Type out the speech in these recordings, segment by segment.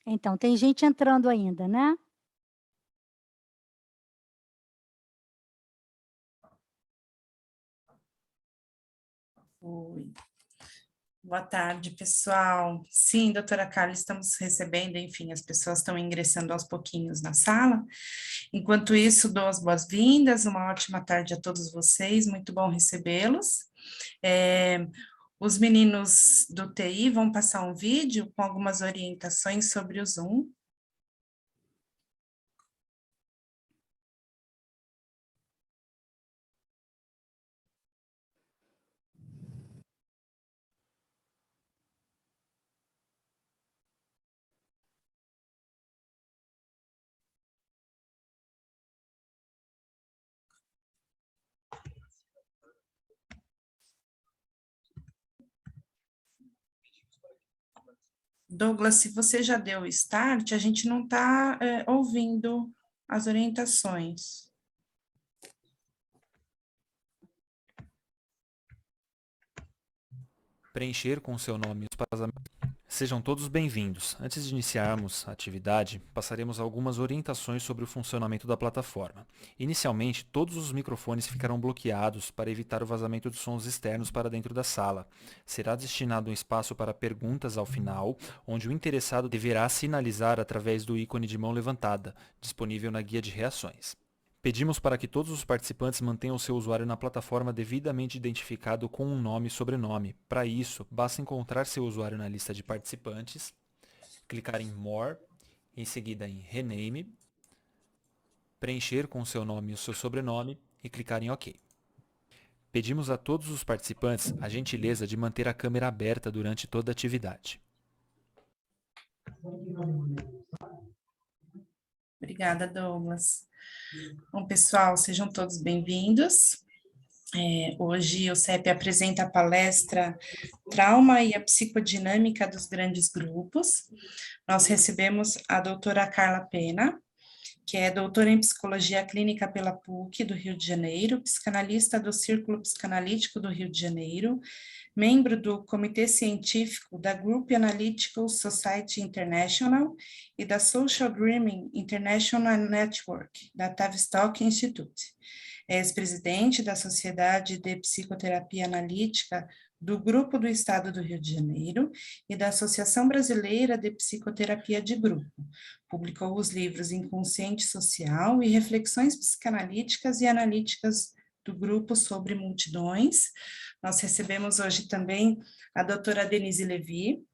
Então, tem gente entrando ainda, né? Oi. Boa tarde, pessoal. Sim, doutora Carla, estamos recebendo, enfim, as pessoas estão ingressando aos pouquinhos na sala. Enquanto isso, dou as boas-vindas, uma ótima tarde a todos vocês, muito bom recebê-los. Os meninos do TI vão passar um vídeo com algumas orientações sobre o Zoom. Douglas, se você já deu o start, a gente não está ouvindo as orientações. Preencher com seu nome os paramentos. Sejam todos bem-vindos. Antes de iniciarmos a atividade, passaremos algumas orientações sobre o funcionamento da plataforma. Inicialmente, todos os microfones ficarão bloqueados para evitar o vazamento de sons externos para dentro da sala. Será destinado um espaço para perguntas ao final, onde o interessado deverá sinalizar através do ícone de mão levantada, disponível na guia de reações. Pedimos para que todos os participantes mantenham seu usuário na plataforma devidamente identificado com um nome e sobrenome. Para isso, basta encontrar seu usuário na lista de participantes, clicar em More, em seguida em Rename, preencher com seu nome e o seu sobrenome e clicar em OK. Pedimos a todos os participantes a gentileza de manter a câmera aberta durante toda a atividade. Obrigada, Douglas. Bom, pessoal, sejam todos bem-vindos. Hoje o CEP apresenta a palestra Trauma e a Psicodinâmica dos Grandes Grupos. Nós recebemos a doutora Carla Pena, que é doutora em Psicologia Clínica pela PUC do Rio de Janeiro, psicanalista do Círculo Psicanalítico do Rio de Janeiro, membro do Comitê Científico da Group Analytical Society International e da Social Dreaming International Network, da Tavistock Institute. É ex-presidente da Sociedade de Psicoterapia Analítica do Grupo do Estado do Rio de Janeiro e da Associação Brasileira de Psicoterapia de Grupo. Publicou os livros Inconsciente Social e Reflexões Psicanalíticas e Analíticas do Grupo sobre Multidões. Nós recebemos hoje também a doutora Denise Levy,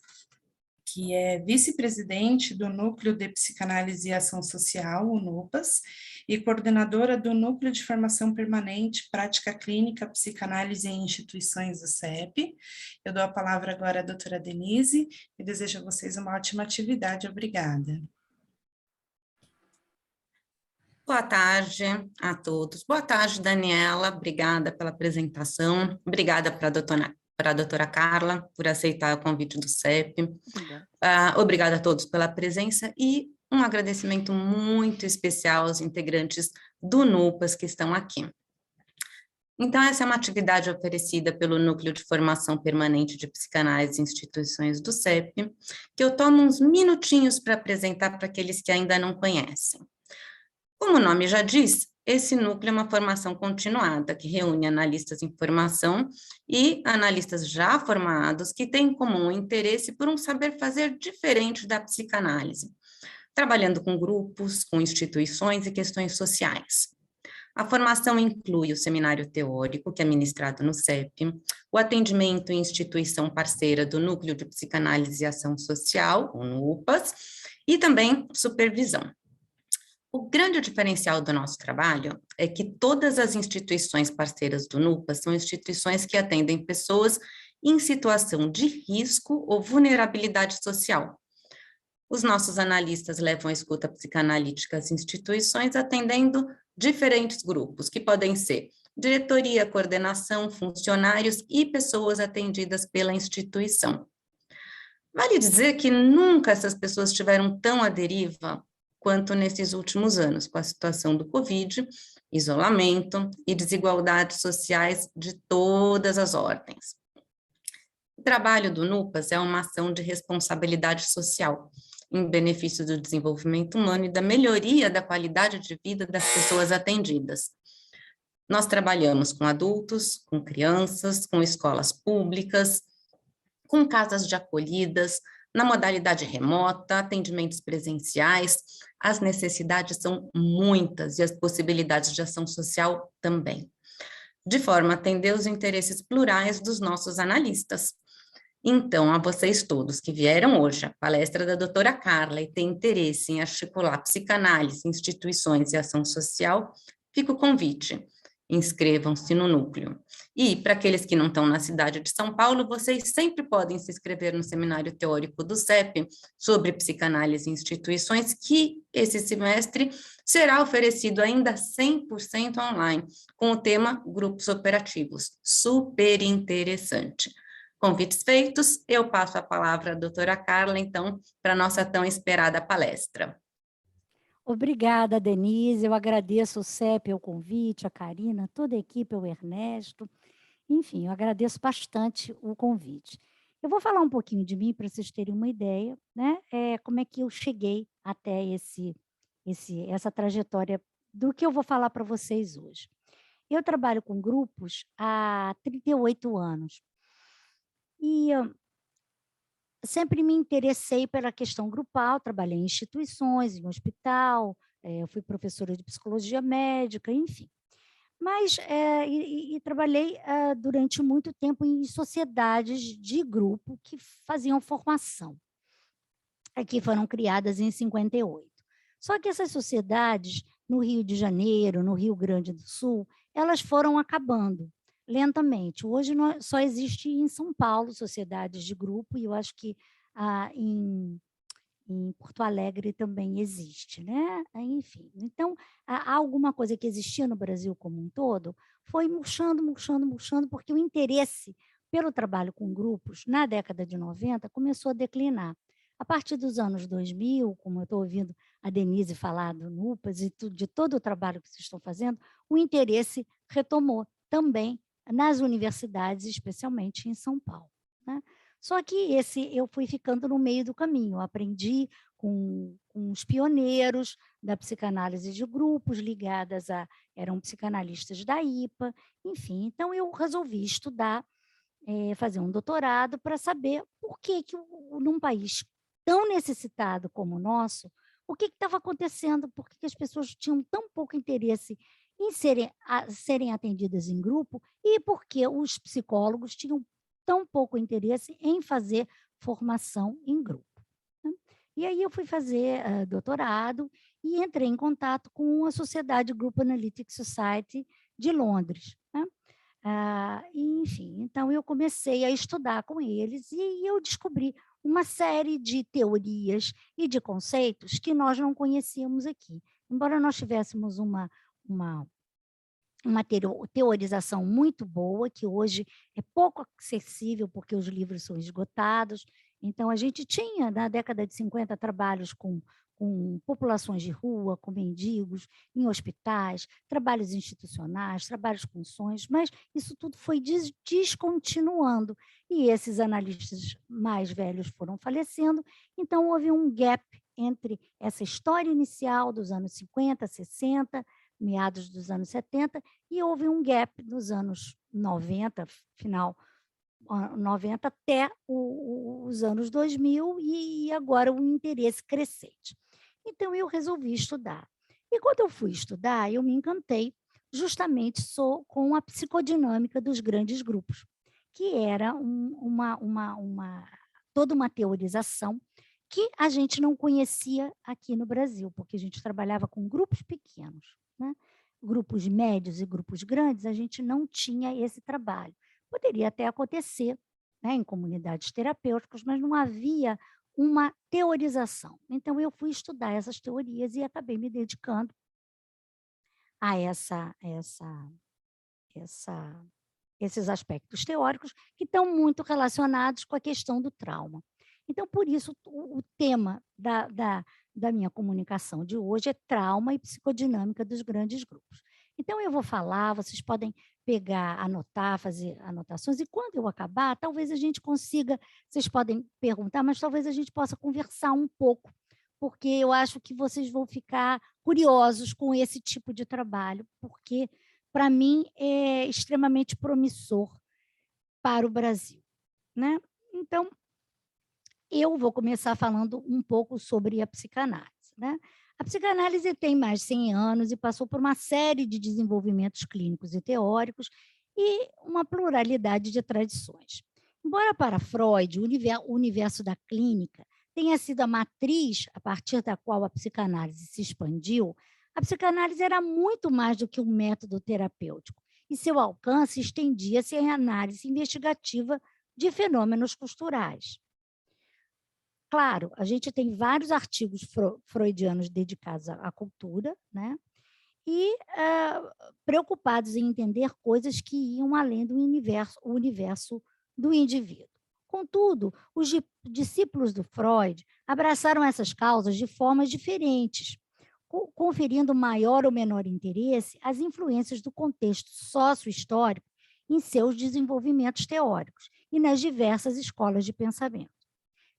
que é vice-presidente do Núcleo de Psicanálise e Ação Social, o NUPAS, e coordenadora do Núcleo de Formação Permanente, Prática Clínica, Psicanálise em Instituições do CEP. Eu dou a palavra agora à doutora Denise e desejo a vocês uma ótima atividade. Obrigada. Boa tarde a todos. Boa tarde, Daniela. Obrigada pela apresentação. Obrigada para a doutora Carla por aceitar o convite do CEP. Obrigada a todos pela presença e um agradecimento muito especial aos integrantes do NUPAS que estão aqui. Então, essa é uma atividade oferecida pelo Núcleo de Formação Permanente de Psicanálise e Instituições do CEP, que eu tomo uns minutinhos para apresentar para aqueles que ainda não conhecem. Como o nome já diz, esse núcleo é uma formação continuada, que reúne analistas em formação e analistas já formados que têm em comum interesse por um saber fazer diferente da psicanálise, trabalhando com grupos, com instituições e questões sociais. A formação inclui o seminário teórico, que é ministrado no CEP, o atendimento em instituição parceira do Núcleo de Psicanálise e Ação Social, o NUPAS, e também supervisão. O grande diferencial do nosso trabalho é que todas as instituições parceiras do NUPAS são instituições que atendem pessoas em situação de risco ou vulnerabilidade social. Os nossos analistas levam a escuta psicanalítica às instituições atendendo diferentes grupos, que podem ser diretoria, coordenação, funcionários e pessoas atendidas pela instituição. Vale dizer que nunca essas pessoas estiveram tão à deriva quanto nesses últimos anos, com a situação do Covid, isolamento e desigualdades sociais de todas as ordens. O trabalho do NUPAS é uma ação de responsabilidade social, em benefício do desenvolvimento humano e da melhoria da qualidade de vida das pessoas atendidas. Nós trabalhamos com adultos, com crianças, com escolas públicas, com casas de acolhidas, na modalidade remota, atendimentos presenciais. As necessidades são muitas e as possibilidades de ação social também, de forma a atender os interesses plurais dos nossos analistas. Então, a vocês todos que vieram hoje à palestra da doutora Carla e têm interesse em articular psicanálise, instituições e ação social, fica o convite. Inscrevam-se no núcleo. E, para aqueles que não estão na cidade de São Paulo, vocês sempre podem se inscrever no seminário teórico do CEP sobre psicanálise e instituições, que esse semestre será oferecido ainda 100% online, com o tema Grupos Operativos. Super interessante. Convites feitos, eu passo a palavra à doutora Carla, então, para a nossa tão esperada palestra. Obrigada, Denise. Eu agradeço o CEP, o convite, a Karina, toda a equipe, o Ernesto. Enfim, eu agradeço bastante o convite. Eu vou falar um pouquinho de mim para vocês terem uma ideia, né? Como é que eu cheguei até essa trajetória do que eu vou falar para vocês hoje. Eu trabalho com grupos há 38 anos. E sempre me interessei pela questão grupal, trabalhei em instituições, em hospital, eu fui professora de psicologia médica, enfim. Mas, trabalhei durante muito tempo em sociedades de grupo que faziam formação, que foram criadas em 58. Só que essas sociedades, no Rio de Janeiro, no Rio Grande do Sul, elas foram acabando lentamente. Hoje só existe em São Paulo sociedades de grupo, e eu acho que em Porto Alegre também existe, né? Enfim, então, há alguma coisa que existia no Brasil como um todo, foi murchando, porque o interesse pelo trabalho com grupos, na década de 90, começou a declinar. A partir dos anos 2000, como eu estou ouvindo a Denise falar do NUPAS e de todo o trabalho que vocês estão fazendo, o interesse retomou também nas universidades, especialmente em São Paulo, né? Só que eu fui ficando no meio do caminho, eu aprendi com os pioneiros da psicanálise de grupos ligadas eram psicanalistas da IPA, enfim, então eu resolvi estudar, fazer um doutorado para saber por que num país tão necessitado como o nosso, o que estava acontecendo, por que as pessoas tinham tão pouco interesse em serem atendidas em grupo e por que os psicólogos tinham tão pouco interesse em fazer formação em grupo, né? E aí eu fui fazer doutorado e entrei em contato com a Sociedade Group Analytic Society de Londres, né? Enfim, então eu comecei a estudar com eles e eu descobri uma série de teorias e de conceitos que nós não conhecíamos aqui. Embora nós tivéssemos uma teorização muito boa, que hoje é pouco acessível porque os livros são esgotados. Então, a gente tinha, na década de 50, trabalhos com populações de rua, com mendigos, em hospitais, trabalhos institucionais, trabalhos com sonhos, mas isso tudo foi descontinuando. E esses analistas mais velhos foram falecendo, então houve um gap entre essa história inicial dos anos 50, 60, meados dos anos 70, e houve um gap nos anos 90, final 90, até os anos 2000, e agora o interesse crescente. Então, eu resolvi estudar. E quando eu fui estudar, eu me encantei justamente com a psicodinâmica dos grandes grupos, que era toda uma teorização que a gente não conhecia aqui no Brasil, porque a gente trabalhava com grupos pequenos, né? Grupos médios e grupos grandes, a gente não tinha esse trabalho. Poderia até acontecer, né, em comunidades terapêuticas, mas não havia uma teorização. Então, eu fui estudar essas teorias e acabei me dedicando a esses aspectos teóricos que estão muito relacionados com a questão do trauma. Então, por isso, o tema da minha comunicação de hoje é trauma e psicodinâmica dos grandes grupos. Então, eu vou falar, vocês podem pegar, anotar, fazer anotações, e quando eu acabar, talvez a gente consiga, vocês podem perguntar, mas talvez a gente possa conversar um pouco, porque eu acho que vocês vão ficar curiosos com esse tipo de trabalho, porque, para mim, é extremamente promissor para o Brasil, né? Então, eu vou começar falando um pouco sobre a psicanálise, né? A psicanálise tem mais de 100 anos e passou por uma série de desenvolvimentos clínicos e teóricos e uma pluralidade de tradições. Embora para Freud o universo da clínica tenha sido a matriz a partir da qual a psicanálise se expandiu, a psicanálise era muito mais do que um método terapêutico e seu alcance estendia-se em análise investigativa de fenômenos culturais. Claro, a gente tem vários artigos freudianos dedicados à cultura, né? E preocupados em entender coisas que iam além do universo do indivíduo. Contudo, os discípulos do Freud abraçaram essas causas de formas diferentes, conferindo maior ou menor interesse às influências do contexto sócio-histórico em seus desenvolvimentos teóricos e nas diversas escolas de pensamento.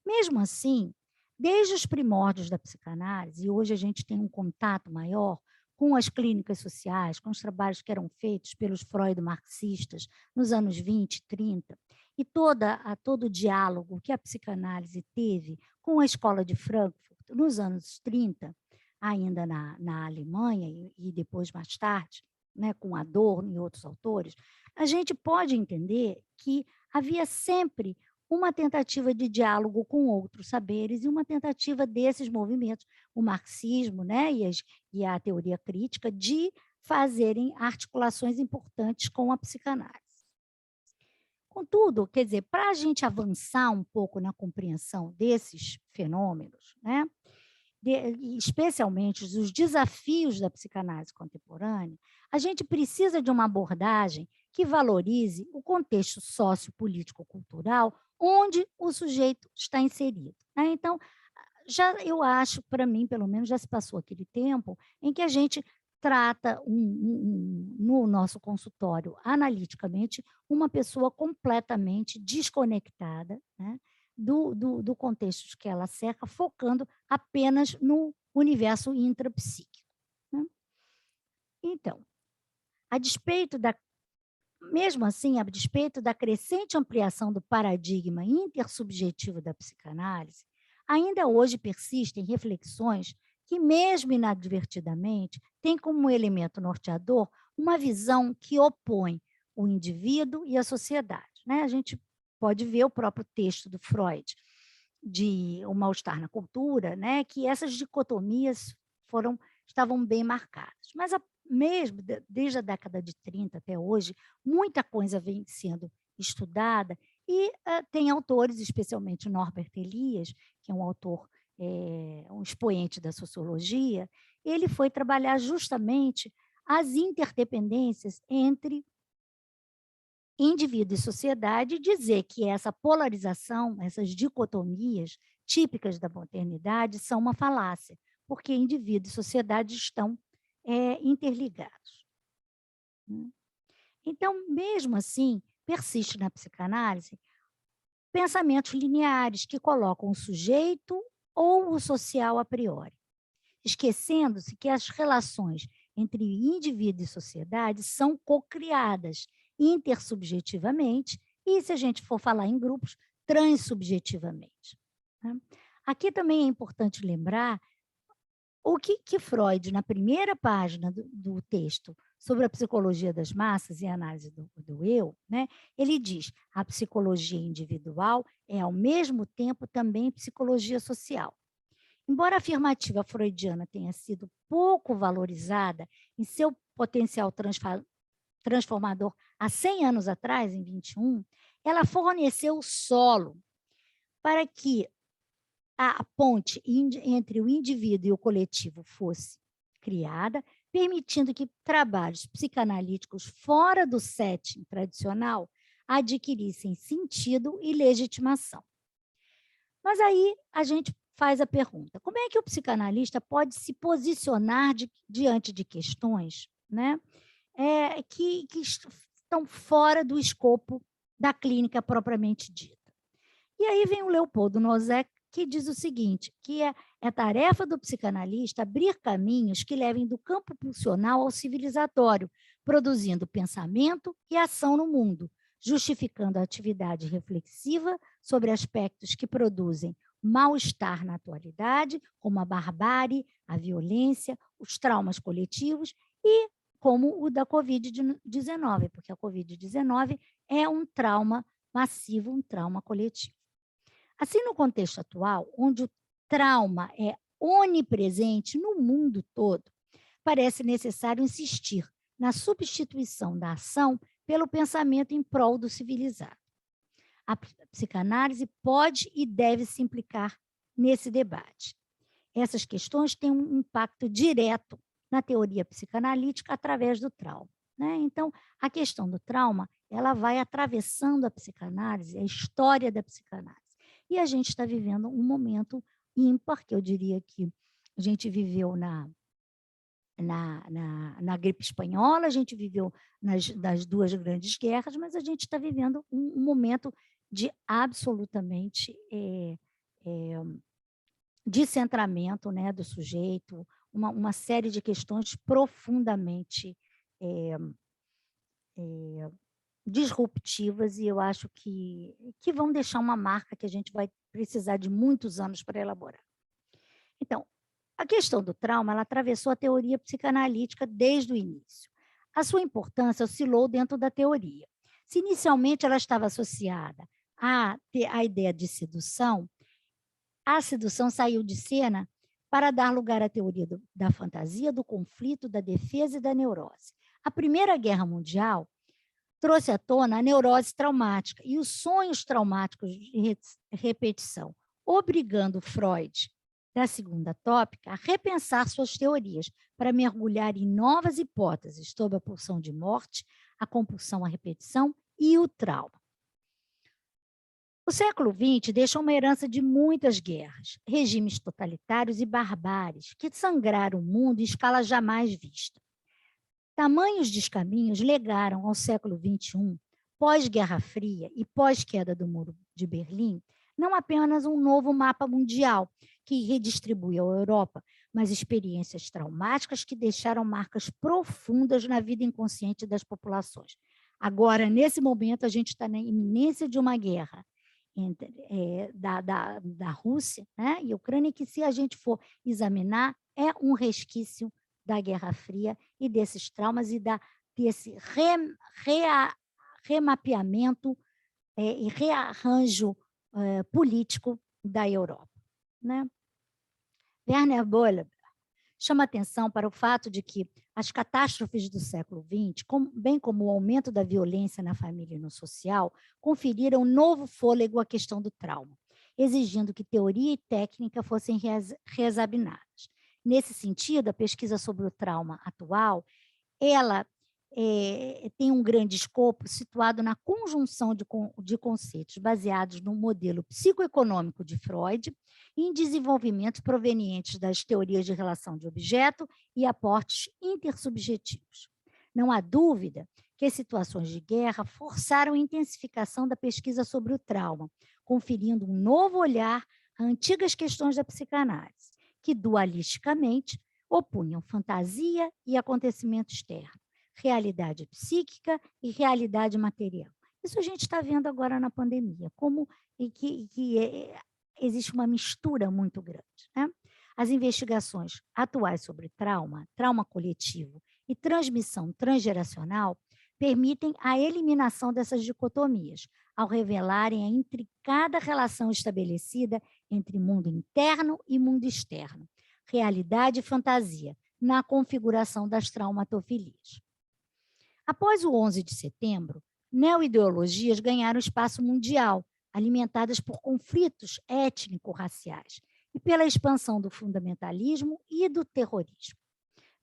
Mesmo assim, desde os primórdios da psicanálise, e hoje a gente tem um contato maior com as clínicas sociais, com os trabalhos que eram feitos pelos freudo-marxistas nos anos 20 e 30, e todo o diálogo que a psicanálise teve com a escola de Frankfurt nos anos 30, ainda na Alemanha e depois mais tarde, né, com Adorno e outros autores, a gente pode entender que havia sempre uma tentativa de diálogo com outros saberes e uma tentativa desses movimentos, o marxismo, né, e a teoria crítica, de fazerem articulações importantes com a psicanálise. Contudo, quer dizer, para a gente avançar um pouco na compreensão desses fenômenos, né, especialmente os desafios da psicanálise contemporânea, a gente precisa de uma abordagem que valorize o contexto sociopolítico-cultural onde o sujeito está inserido, né? Então, eu acho, para mim, pelo menos, já se passou aquele tempo em que a gente trata no nosso consultório, analiticamente, uma pessoa completamente desconectada, né, do contexto que ela cerca, focando apenas no universo intrapsíquico, né? Então, mesmo assim, a despeito da crescente ampliação do paradigma intersubjetivo da psicanálise, ainda hoje persistem reflexões que, mesmo inadvertidamente, têm como elemento norteador uma visão que opõe o indivíduo e a sociedade, né? A gente pode ver o próprio texto do Freud, de O Mal-Estar na Cultura, né, que essas dicotomias estavam bem marcadas. Mas mesmo desde a década de 30 até hoje, muita coisa vem sendo estudada e tem autores, especialmente Norbert Elias, que é um autor, um expoente da sociologia, ele foi trabalhar justamente as interdependências entre indivíduo e sociedade, e dizer que essa polarização, essas dicotomias típicas da modernidade são uma falácia, porque indivíduo e sociedade estão interligados. Então, mesmo assim, persiste na psicanálise pensamentos lineares que colocam o sujeito ou o social a priori, esquecendo-se que as relações entre indivíduo e sociedade são cocriadas intersubjetivamente e, se a gente for falar em grupos, transsubjetivamente, né? Aqui também é importante lembrar o que Freud, na primeira página do texto sobre a psicologia das massas e a análise do eu, né, ele diz: a psicologia individual é, ao mesmo tempo, também psicologia social. Embora a afirmativa freudiana tenha sido pouco valorizada em seu potencial transformador há 100 anos atrás, em 21, ela forneceu o solo para que a ponte entre o indivíduo e o coletivo fosse criada, permitindo que trabalhos psicanalíticos fora do setting tradicional adquirissem sentido e legitimação. Mas aí a gente faz a pergunta: como é que o psicanalista pode se posicionar diante de questões, né, que estão fora do escopo da clínica propriamente dita. E aí vem o Leopoldo Nozek, que diz o seguinte, que é tarefa do psicanalista abrir caminhos que levem do campo pulsional ao civilizatório, produzindo pensamento e ação no mundo, justificando a atividade reflexiva sobre aspectos que produzem mal-estar na atualidade, como a barbárie, a violência, os traumas coletivos e como o da Covid-19, porque a Covid-19 é um trauma massivo, um trauma coletivo. Assim, no contexto atual, onde o trauma é onipresente no mundo todo, parece necessário insistir na substituição da ação pelo pensamento em prol do civilizado. A psicanálise pode e deve se implicar nesse debate. Essas questões têm um impacto direto na teoria psicanalítica através do trauma, né? Então, a questão do trauma, ela vai atravessando a psicanálise, a história da psicanálise. E a gente está vivendo um momento ímpar, que eu diria que a gente viveu na gripe espanhola, a gente viveu nas duas grandes guerras, mas a gente está vivendo um momento de absolutamente descentramento, né, do sujeito, uma série de questões profundamente disruptivas, e eu acho que vão deixar uma marca que a gente vai precisar de muitos anos para elaborar. Então, a questão do trauma, ela atravessou a teoria psicanalítica desde o início. A sua importância oscilou dentro da teoria. Se inicialmente ela estava associada à ideia de sedução, a sedução saiu de cena para dar lugar à teoria da fantasia, do conflito, da defesa e da neurose. A Primeira Guerra Mundial trouxe à tona a neurose traumática e os sonhos traumáticos de repetição, obrigando Freud, da segunda tópica, a repensar suas teorias para mergulhar em novas hipóteses sobre a pulsão de morte, a compulsão à repetição e o trauma. O século XX deixou uma herança de muitas guerras, regimes totalitários e barbáries que sangraram o mundo em escala jamais vista. Tamanhos descaminhos legaram ao século XXI, pós-Guerra Fria e pós-queda do Muro de Berlim, não apenas um novo mapa mundial que redistribuiu a Europa, mas experiências traumáticas que deixaram marcas profundas na vida inconsciente das populações. Agora, nesse momento, a gente está na iminência de uma guerra da Rússia, né, e Ucrânia, que, se a gente for examinar, é um resquício da Guerra Fria e desses traumas e desse remapeamento e rearranjo político da Europa, né? Werner Boller chama atenção para o fato de que as catástrofes do século XX, bem como o aumento da violência na família e no social, conferiram novo fôlego à questão do trauma, exigindo que teoria e técnica fossem reexaminadas. Nesse sentido, a pesquisa sobre o trauma atual, ela tem um grande escopo situado na conjunção de conceitos baseados no modelo psicoeconômico de Freud e em desenvolvimentos provenientes das teorias de relação de objeto e aportes intersubjetivos. Não há dúvida que as situações de guerra forçaram a intensificação da pesquisa sobre o trauma, conferindo um novo olhar a antigas questões da psicanálise, que dualisticamente opunham fantasia e acontecimento externo, realidade psíquica e realidade material. Isso a gente está vendo agora na pandemia, existe uma mistura muito grande, né? As investigações atuais sobre trauma, trauma coletivo e transmissão transgeracional permitem a eliminação dessas dicotomias, ao revelarem a intricada relação estabelecida entre mundo interno e mundo externo, realidade e fantasia, na configuração das traumatofilias. Após o 11 de setembro, neoideologias ganharam espaço mundial, alimentadas por conflitos étnico-raciais e pela expansão do fundamentalismo e do terrorismo.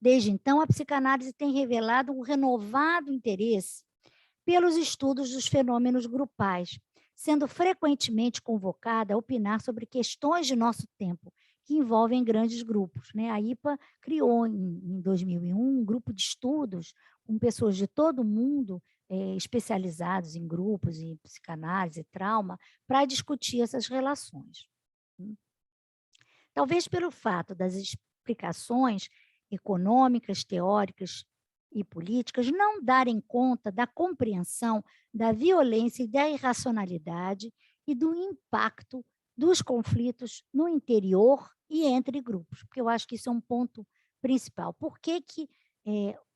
Desde então, a psicanálise tem revelado um renovado interesse pelos estudos dos fenômenos grupais, sendo frequentemente convocada a opinar sobre questões de nosso tempo, que envolvem grandes grupos, né? A IPA criou, em 2001, um grupo de estudos com pessoas de todo o mundo especializados em grupos, em psicanálise e trauma, para discutir essas relações. Talvez pelo fato das explicações econômicas, teóricas e políticas não darem conta da compreensão da violência e da irracionalidade e do impacto dos conflitos no interior e entre grupos, porque eu acho que isso é um ponto principal. Por que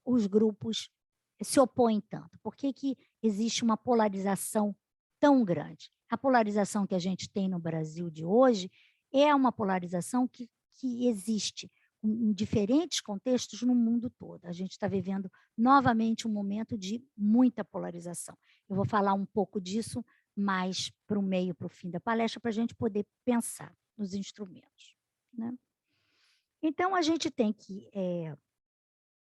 os grupos se opõem tanto? Por que existe uma polarização tão grande? A polarização que a gente tem no Brasil de hoje é uma polarização que existe em diferentes contextos no mundo todo. A gente está vivendo novamente um momento de muita polarização. Eu vou falar um pouco disso mais para o meio, para o fim da palestra, para a gente poder pensar nos instrumentos, né? Então, a gente tem que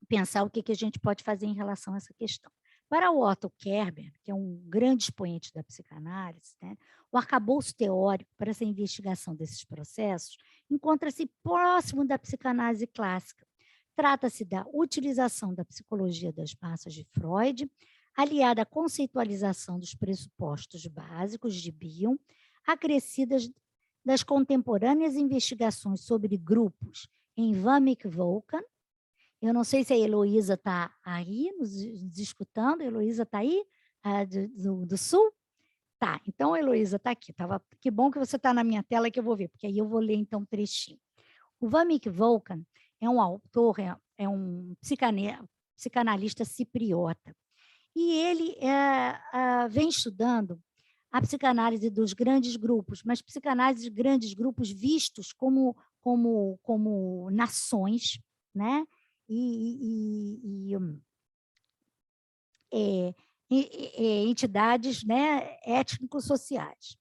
pensar o que a gente pode fazer em relação a essa questão. Para o Otto Kerber, que é um grande expoente da psicanálise, né, o arcabouço teórico para essa investigação desses processos encontra-se próximo da psicanálise clássica. Trata-se da utilização da psicologia das massas de Freud, aliada à conceitualização dos pressupostos básicos de Bion, acrescidas das contemporâneas investigações sobre grupos em Vamek-Volkan. Eu não sei se a Heloísa está aí nos escutando. Heloísa está aí, do Sul? Tá, então a Heloísa está aqui. Que bom que você está na minha tela que eu vou ver, porque aí eu vou ler então um trechinho. O Vamek-Volkan é um autor, é um psicanalista cipriota, e ele vem estudando a psicanálise dos grandes grupos, mas psicanálise de grandes grupos vistos como nações, né? Entidades, né, étnico-sociais.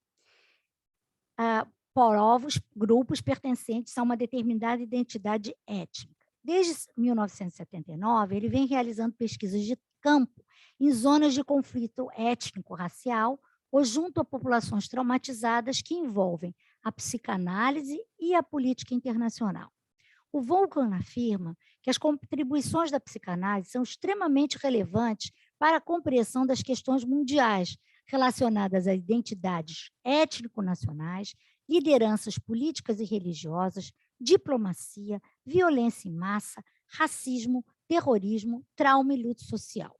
Povos, grupos pertencentes a uma determinada identidade étnica. Desde 1979, ele vem realizando pesquisas de campo em zonas de conflito étnico-racial ou junto a populações traumatizadas que envolvem a psicanálise e a política internacional. O Volkan afirma que as contribuições da psicanálise são extremamente relevantes para a compreensão das questões mundiais relacionadas a identidades étnico-nacionais, lideranças políticas e religiosas, diplomacia, violência em massa, racismo, terrorismo, trauma e luto social.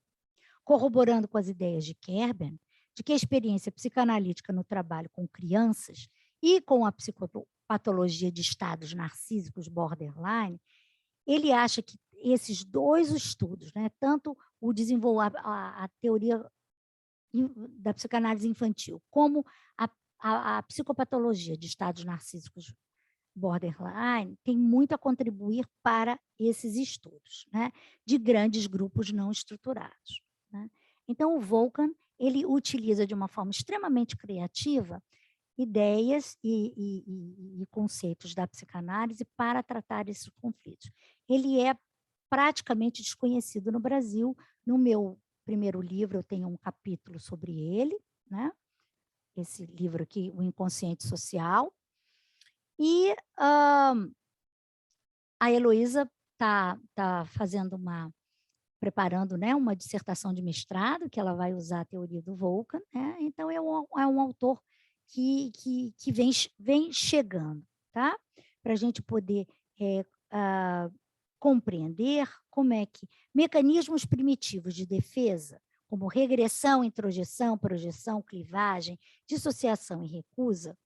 Corroborando com as ideias de Kerber, de que a experiência psicanalítica no trabalho com crianças e com a psicopatologia de estados narcísicos borderline, ele acha que esses dois estudos, né, tanto o desenvolver a teoria da psicanálise infantil, como a psicopatologia de estados narcísicos borderline, tem muito a contribuir para esses estudos, né, de grandes grupos não estruturados, né? Então, o Volkan, ele utiliza de uma forma extremamente criativa ideias e conceitos da psicanálise para tratar esses conflitos. Ele é praticamente desconhecido no Brasil. No meu primeiro livro, eu tenho um capítulo sobre ele, né? Esse livro aqui, O Inconsciente Social. E a Heloísa está preparando, né, uma dissertação de mestrado, que ela vai usar a teoria do Volkan, né? Então, é um autor que vem chegando, tá? Para a gente poder compreender como é que mecanismos primitivos de defesa, como regressão, introjeção, projeção, clivagem, dissociação e recusa,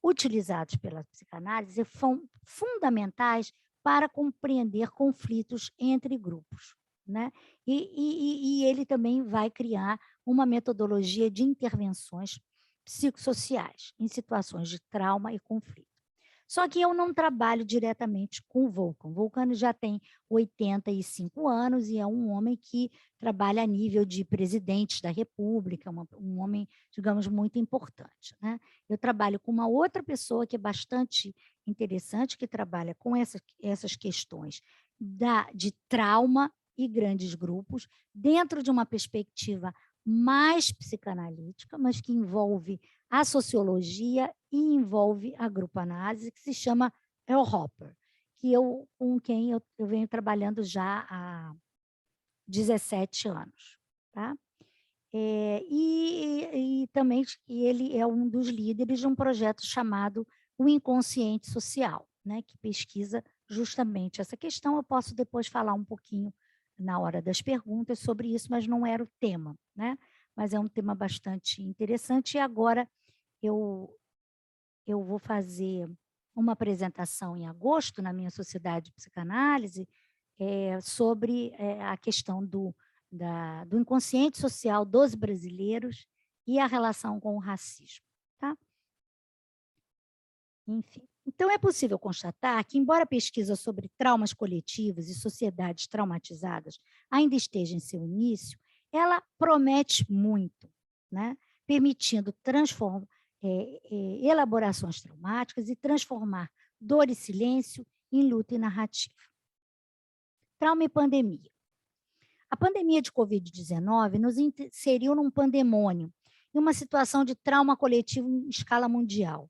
utilizados pela psicanálise, são fundamentais para compreender conflitos entre grupos, né? E ele também vai criar uma metodologia de intervenções psicossociais em situações de trauma e conflito. Só que eu não trabalho diretamente com o Volkan. O Volkan já tem 85 anos e é um homem que trabalha a nível de presidente da República, um homem, digamos, muito importante, né? Eu trabalho com uma outra pessoa que é bastante interessante, que trabalha com essas questões de trauma e grandes grupos, dentro de uma perspectiva mais psicanalítica, mas que envolve a sociologia e envolve a grupo-análise, que se chama Earl Hopper, com quem eu venho trabalhando já há 17 anos. Tá? E também ele é um dos líderes de um projeto chamado O Inconsciente Social, né, que pesquisa justamente essa questão. Eu posso depois falar um pouquinho na hora das perguntas sobre isso, mas não era o tema, né? Mas é um tema bastante interessante. E agora eu vou fazer uma apresentação em agosto na minha sociedade de psicanálise sobre a questão do inconsciente social dos brasileiros e a relação com o racismo. Tá? Enfim. Então, é possível constatar que, embora a pesquisa sobre traumas coletivos e sociedades traumatizadas ainda esteja em seu início, ela promete muito, né? Permitindo elaborações traumáticas e transformar dor e silêncio em luta e narrativa. Trauma e pandemia. A pandemia de Covid-19 nos inseriu num pandemônio, em uma situação de trauma coletivo em escala mundial.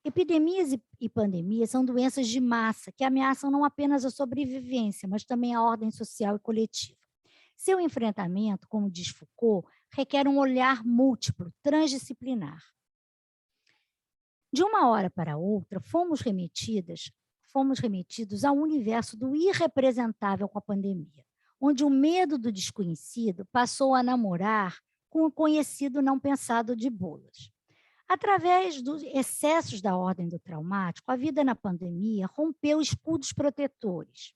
Epidemias e pandemias são doenças de massa que ameaçam não apenas a sobrevivência, mas também a ordem social e coletiva. Seu enfrentamento, como diz Foucault, requer um olhar múltiplo, transdisciplinar. De uma hora para outra, fomos remetidos ao universo do irrepresentável com a pandemia, onde o medo do desconhecido passou a namorar com o conhecido não pensado de bolas. Através dos excessos da ordem do traumático, a vida na pandemia rompeu escudos protetores,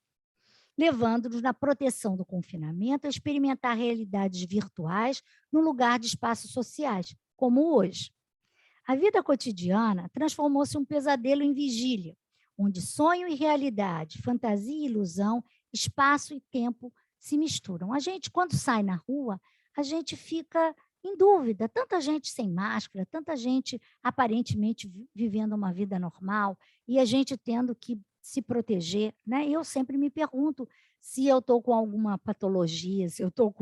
levando-nos na proteção do confinamento a experimentar realidades virtuais no lugar de espaços sociais, como hoje. A vida cotidiana transformou-se em um pesadelo em vigília, onde sonho e realidade, fantasia e ilusão, espaço e tempo se misturam. A gente, quando sai na rua, a gente fica em dúvida, tanta gente sem máscara, tanta gente aparentemente vivendo uma vida normal e a gente tendo que se proteger, né? Eu sempre me pergunto se eu estou com alguma patologia, se eu estou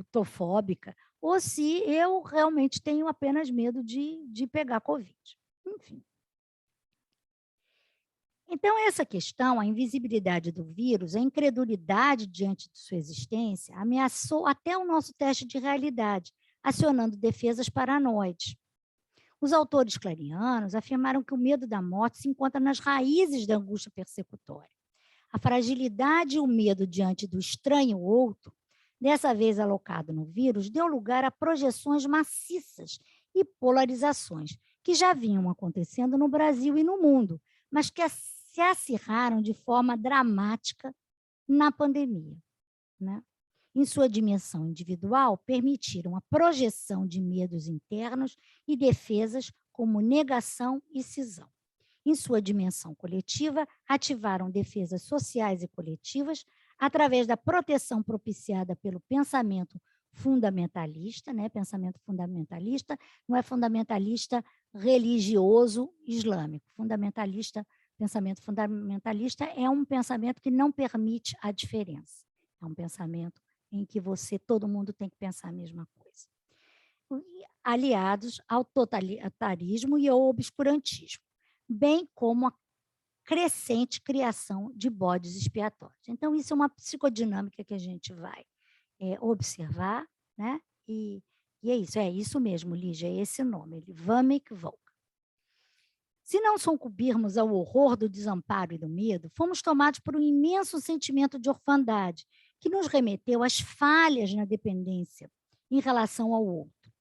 tô fóbica, ou se eu realmente tenho apenas medo de pegar Covid. Enfim. Então, essa questão, a invisibilidade do vírus, a incredulidade diante de sua existência, ameaçou até o nosso teste de realidade, acionando defesas paranoides. Os autores clarianos afirmaram que o medo da morte se encontra nas raízes da angústia persecutória. A fragilidade e o medo diante do estranho outro, dessa vez alocado no vírus, deu lugar a projeções maciças e polarizações, que já vinham acontecendo no Brasil e no mundo, mas que se acirraram de forma dramática na pandemia, né? Em sua dimensão individual, permitiram a projeção de medos internos e defesas como negação e cisão. Em sua dimensão coletiva, ativaram defesas sociais e coletivas através da proteção propiciada pelo pensamento fundamentalista, né? Pensamento fundamentalista não é fundamentalista religioso islâmico, pensamento fundamentalista é um pensamento que não permite a diferença. É um pensamento em que todo mundo tem que pensar a mesma coisa. Aliados ao totalitarismo e ao obscurantismo, bem como a crescente criação de bodes expiatórios. Então, isso é uma psicodinâmica que a gente vai observar, né? E é isso mesmo, Lígia, é esse nome, Vamick Volk. Se não sucumbirmos ao horror do desamparo e do medo, fomos tomados por um imenso sentimento de orfandade, que nos remeteu às falhas na dependência em relação ao outro,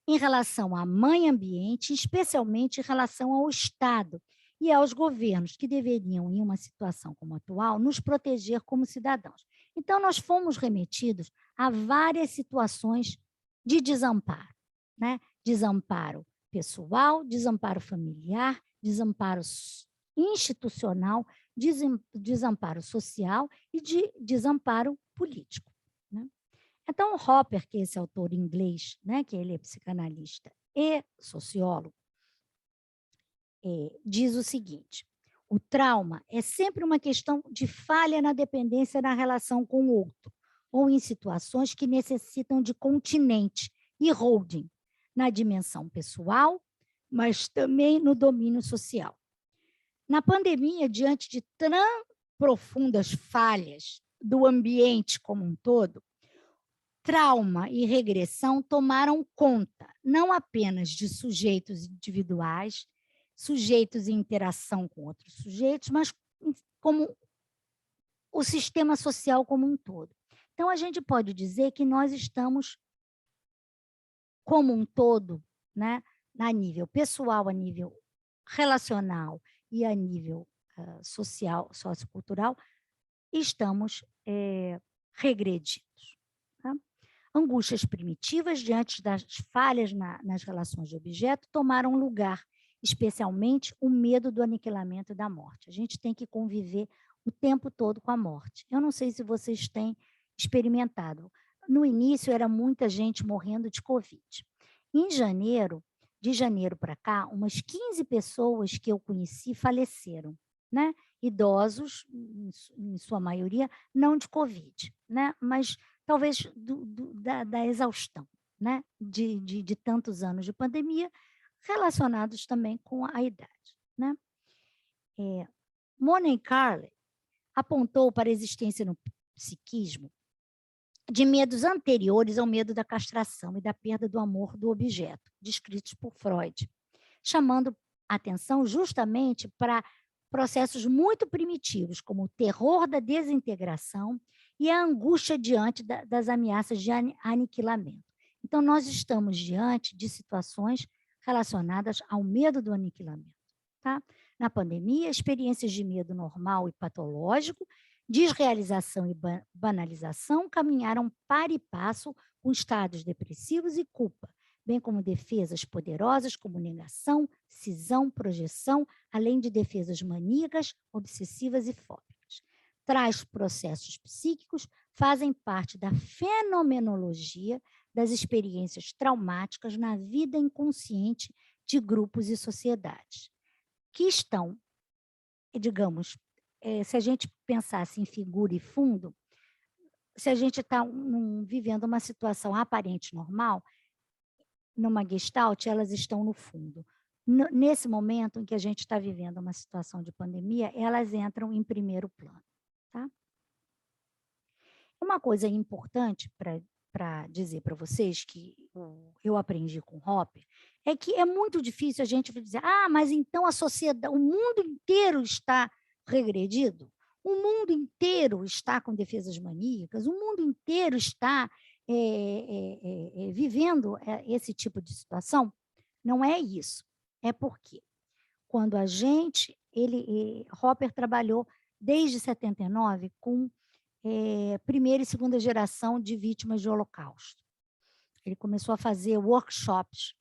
em relação à mãe ambiente, especialmente em relação ao Estado e aos governos, que deveriam, em uma situação como a atual, nos proteger como cidadãos. Então, nós fomos remetidos a várias situações de desamparo, né? Desamparo pessoal, desamparo familiar, desamparo institucional, desamparo social e de desamparo político, né? Então, Hopper, que é esse autor inglês, né, que ele é psicanalista e sociólogo, diz o seguinte: o trauma é sempre uma questão de falha na dependência na relação com o outro, ou em situações que necessitam de continente e holding, na dimensão pessoal, mas também no domínio social. Na pandemia, diante de tão profundas falhas do ambiente como um todo, trauma e regressão tomaram conta não apenas de sujeitos individuais, sujeitos em interação com outros sujeitos, mas como o sistema social como um todo. Então, a gente pode dizer que nós estamos, como um todo, né, a nível pessoal, a nível relacional e a nível social, sociocultural, estamos regredidos. Tá? Angústias primitivas diante das falhas nas relações de objeto tomaram lugar, especialmente o medo do aniquilamento e da morte. A gente tem que conviver o tempo todo com a morte. Eu não sei se vocês têm experimentado. No início, era muita gente morrendo de Covid. Em janeiro, de janeiro para cá, umas 15 pessoas que eu conheci faleceram, né? Idosos, em sua maioria, não de Covid, né? Mas talvez da exaustão, né? De tantos anos de pandemia, relacionados também com a idade, né? Monet Carle apontou para a existência no psiquismo de medos anteriores ao medo da castração e da perda do amor do objeto, descritos por Freud, chamando atenção justamente para processos muito primitivos, como o terror da desintegração e a angústia diante das ameaças de aniquilamento. Então, nós estamos diante de situações relacionadas ao medo do aniquilamento. Tá? Na pandemia, experiências de medo normal e patológico, desrealização e banalização caminharam par e passo com estados depressivos e culpa, bem como defesas poderosas como negação, cisão, projeção, além de defesas maníacas, obsessivas e fóbicas. Tais processos psíquicos fazem parte da fenomenologia das experiências traumáticas na vida inconsciente de grupos e sociedades, que estão, digamos, se a gente pensasse em figura e fundo, se a gente está vivendo uma situação aparente normal, numa gestalt, elas estão no fundo. Nesse momento em que a gente está vivendo uma situação de pandemia, elas entram em primeiro plano. Tá? Uma coisa importante para dizer para vocês, que eu aprendi com Hopper, é que é muito difícil a gente dizer, mas então a sociedade, o mundo inteiro está regredido, o mundo inteiro está com defesas maníacas, o mundo inteiro está vivendo esse tipo de situação. Não é isso. É porque quando a gente, Hopper trabalhou desde 79 com primeira e segunda geração de vítimas de Holocausto. Ele começou a fazer workshops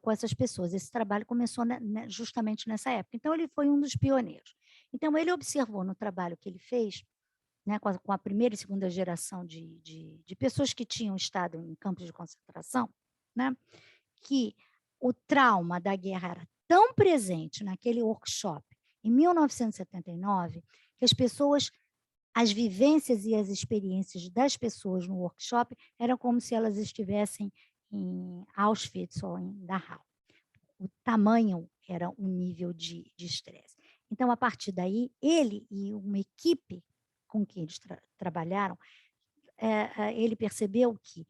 com essas pessoas. Esse trabalho começou justamente nessa época. Então, ele foi um dos pioneiros. Então, ele observou no trabalho que ele fez, né, com a primeira e segunda geração de pessoas que tinham estado em campos de concentração, né, que o trauma da guerra era tão presente naquele workshop, em 1979, que as vivências e as experiências das pessoas no workshop eram como se elas estivessem em Auschwitz ou em Dachau. O tamanho era o nível de estresse. Então, a partir daí, ele e uma equipe com quem eles trabalharam, ele percebeu que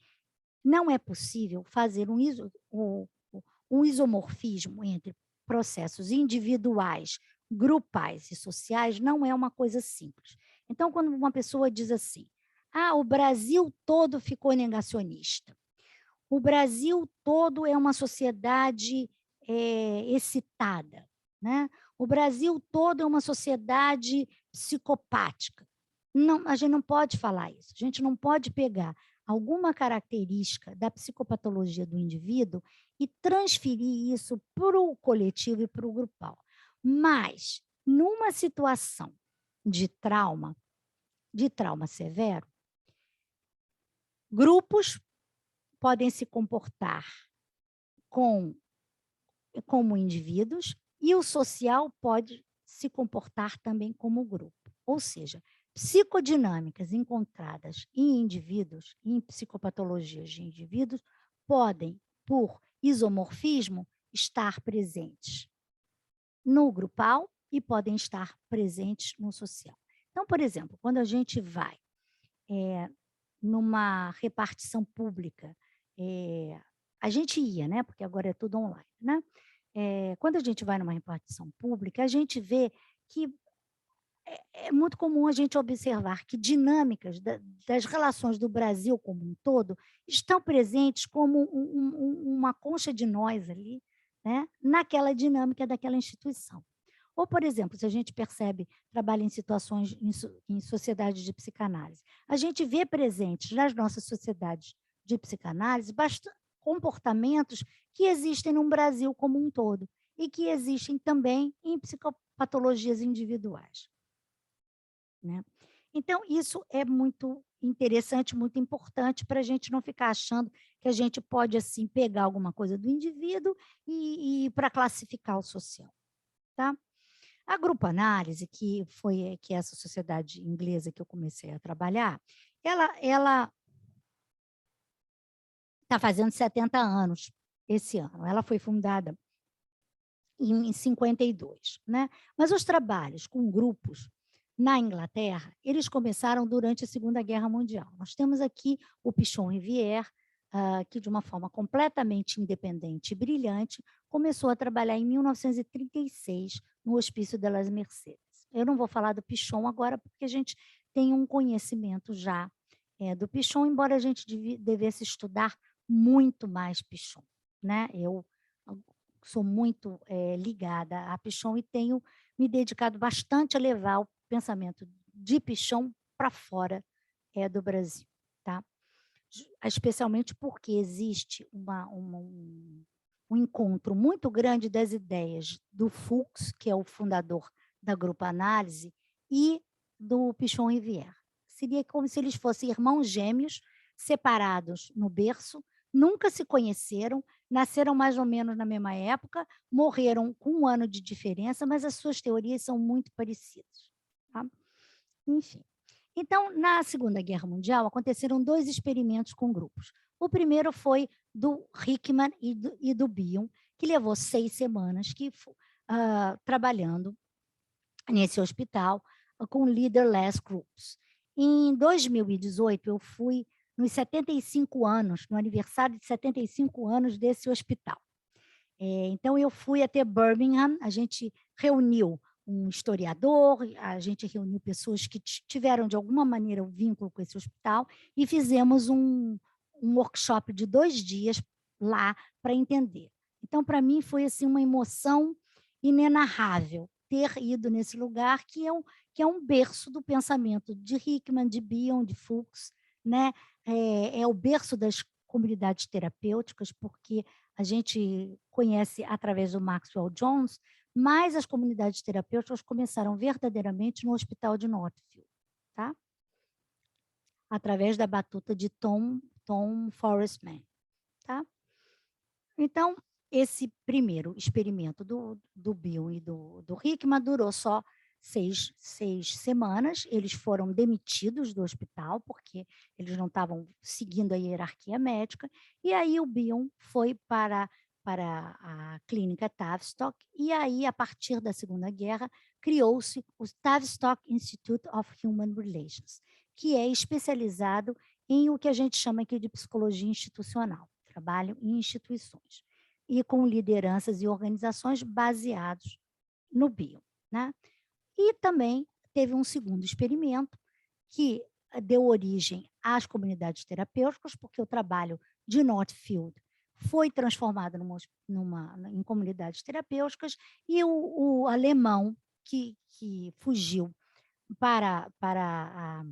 não é possível fazer um isomorfismo entre processos individuais, grupais e sociais, não é uma coisa simples. Então, quando uma pessoa diz assim, o Brasil todo ficou negacionista, o Brasil todo é uma sociedade excitada, né? O Brasil todo é uma sociedade psicopática. Não, a gente não pode falar isso, a gente não pode pegar alguma característica da psicopatologia do indivíduo e transferir isso para o coletivo e para o grupal. Mas, numa situação de trauma severo, grupos podem se comportar como indivíduos e o social pode se comportar também como grupo. Ou seja, psicodinâmicas encontradas em indivíduos, em psicopatologias de indivíduos, podem, por isomorfismo, estar presentes no grupal e podem estar presentes no social. Então, por exemplo, quando a gente vai numa repartição pública. A gente ia, né? Porque agora é tudo online, né? Quando a gente vai numa repartição pública, a gente vê que é muito comum a gente observar que dinâmicas das relações do Brasil como um todo estão presentes como uma concha de nós ali, né, naquela dinâmica daquela instituição. Ou, por exemplo, se a gente percebe, trabalha em situações, em sociedades de psicanálise, a gente vê presentes nas nossas sociedades de psicanálise comportamentos que existem no Brasil como um todo e que existem também em psicopatologias individuais. Né? Então, isso é muito interessante, muito importante para a gente não ficar achando que a gente pode assim pegar alguma coisa do indivíduo e para classificar o social. Tá? A grupo análise, que é essa sociedade inglesa que eu comecei a trabalhar, ela está fazendo 70 anos esse ano. Ela foi fundada em 52, né? Mas os trabalhos com grupos na Inglaterra, eles começaram durante a Segunda Guerra Mundial. Nós temos aqui o Pichon Rivière, que de uma forma completamente independente e brilhante, começou a trabalhar em 1936 no Hospício de las Mercedes. Eu não vou falar do Pichon agora, porque a gente tem um conhecimento já do Pichon, embora a gente devesse estudar muito mais Pichon, né? Eu sou muito ligada a Pichon e tenho me dedicado bastante a levar o pensamento de Pichon para fora do Brasil, tá? Especialmente porque existe um encontro muito grande das ideias do Fuchs, que é o fundador da Grupo Análise, e do Pichon Rivière. Seria como se eles fossem irmãos gêmeos, separados no berço, nunca se conheceram, nasceram mais ou menos na mesma época, morreram com 1 ano de diferença, mas as suas teorias são muito parecidas. Tá? Enfim. Então, na Segunda Guerra Mundial, aconteceram 2 experimentos com grupos. O primeiro foi do Hickman e do Bion, que levou 6 semanas trabalhando nesse hospital com leaderless groups. Em 2018, eu fui nos 75 anos, no aniversário de 75 anos desse hospital. Então, eu fui até Birmingham, a gente reuniu um historiador, a gente reuniu pessoas que tiveram, de alguma maneira, um vínculo com esse hospital e fizemos um workshop de 2 dias lá para entender. Então, para mim, foi assim, uma emoção inenarrável ter ido nesse lugar, que é um berço do pensamento de Hickman, de Bion, de Fuchs, né? É o berço das comunidades terapêuticas, porque a gente conhece através do Maxwell Jones, mas as comunidades terapêuticas começaram verdadeiramente no Hospital de Northfield, tá? Através da batuta de Tom Forrest-Mann. Tá? Então, esse primeiro experimento do Bion e do Hickman durou só 6 semanas. Eles foram demitidos do hospital, porque eles não estavam seguindo a hierarquia médica, e aí o Bion foi para a clínica Tavistock, e aí, a partir da Segunda Guerra, criou-se o Tavistock Institute of Human Relations, que é especializado em o que a gente chama aqui de psicologia institucional, trabalho em instituições, e com lideranças e organizações baseados no Bion, né? E também teve um segundo experimento que deu origem às comunidades terapêuticas, porque o trabalho de Northfield foi transformado em comunidades terapêuticas, e o alemão que fugiu para a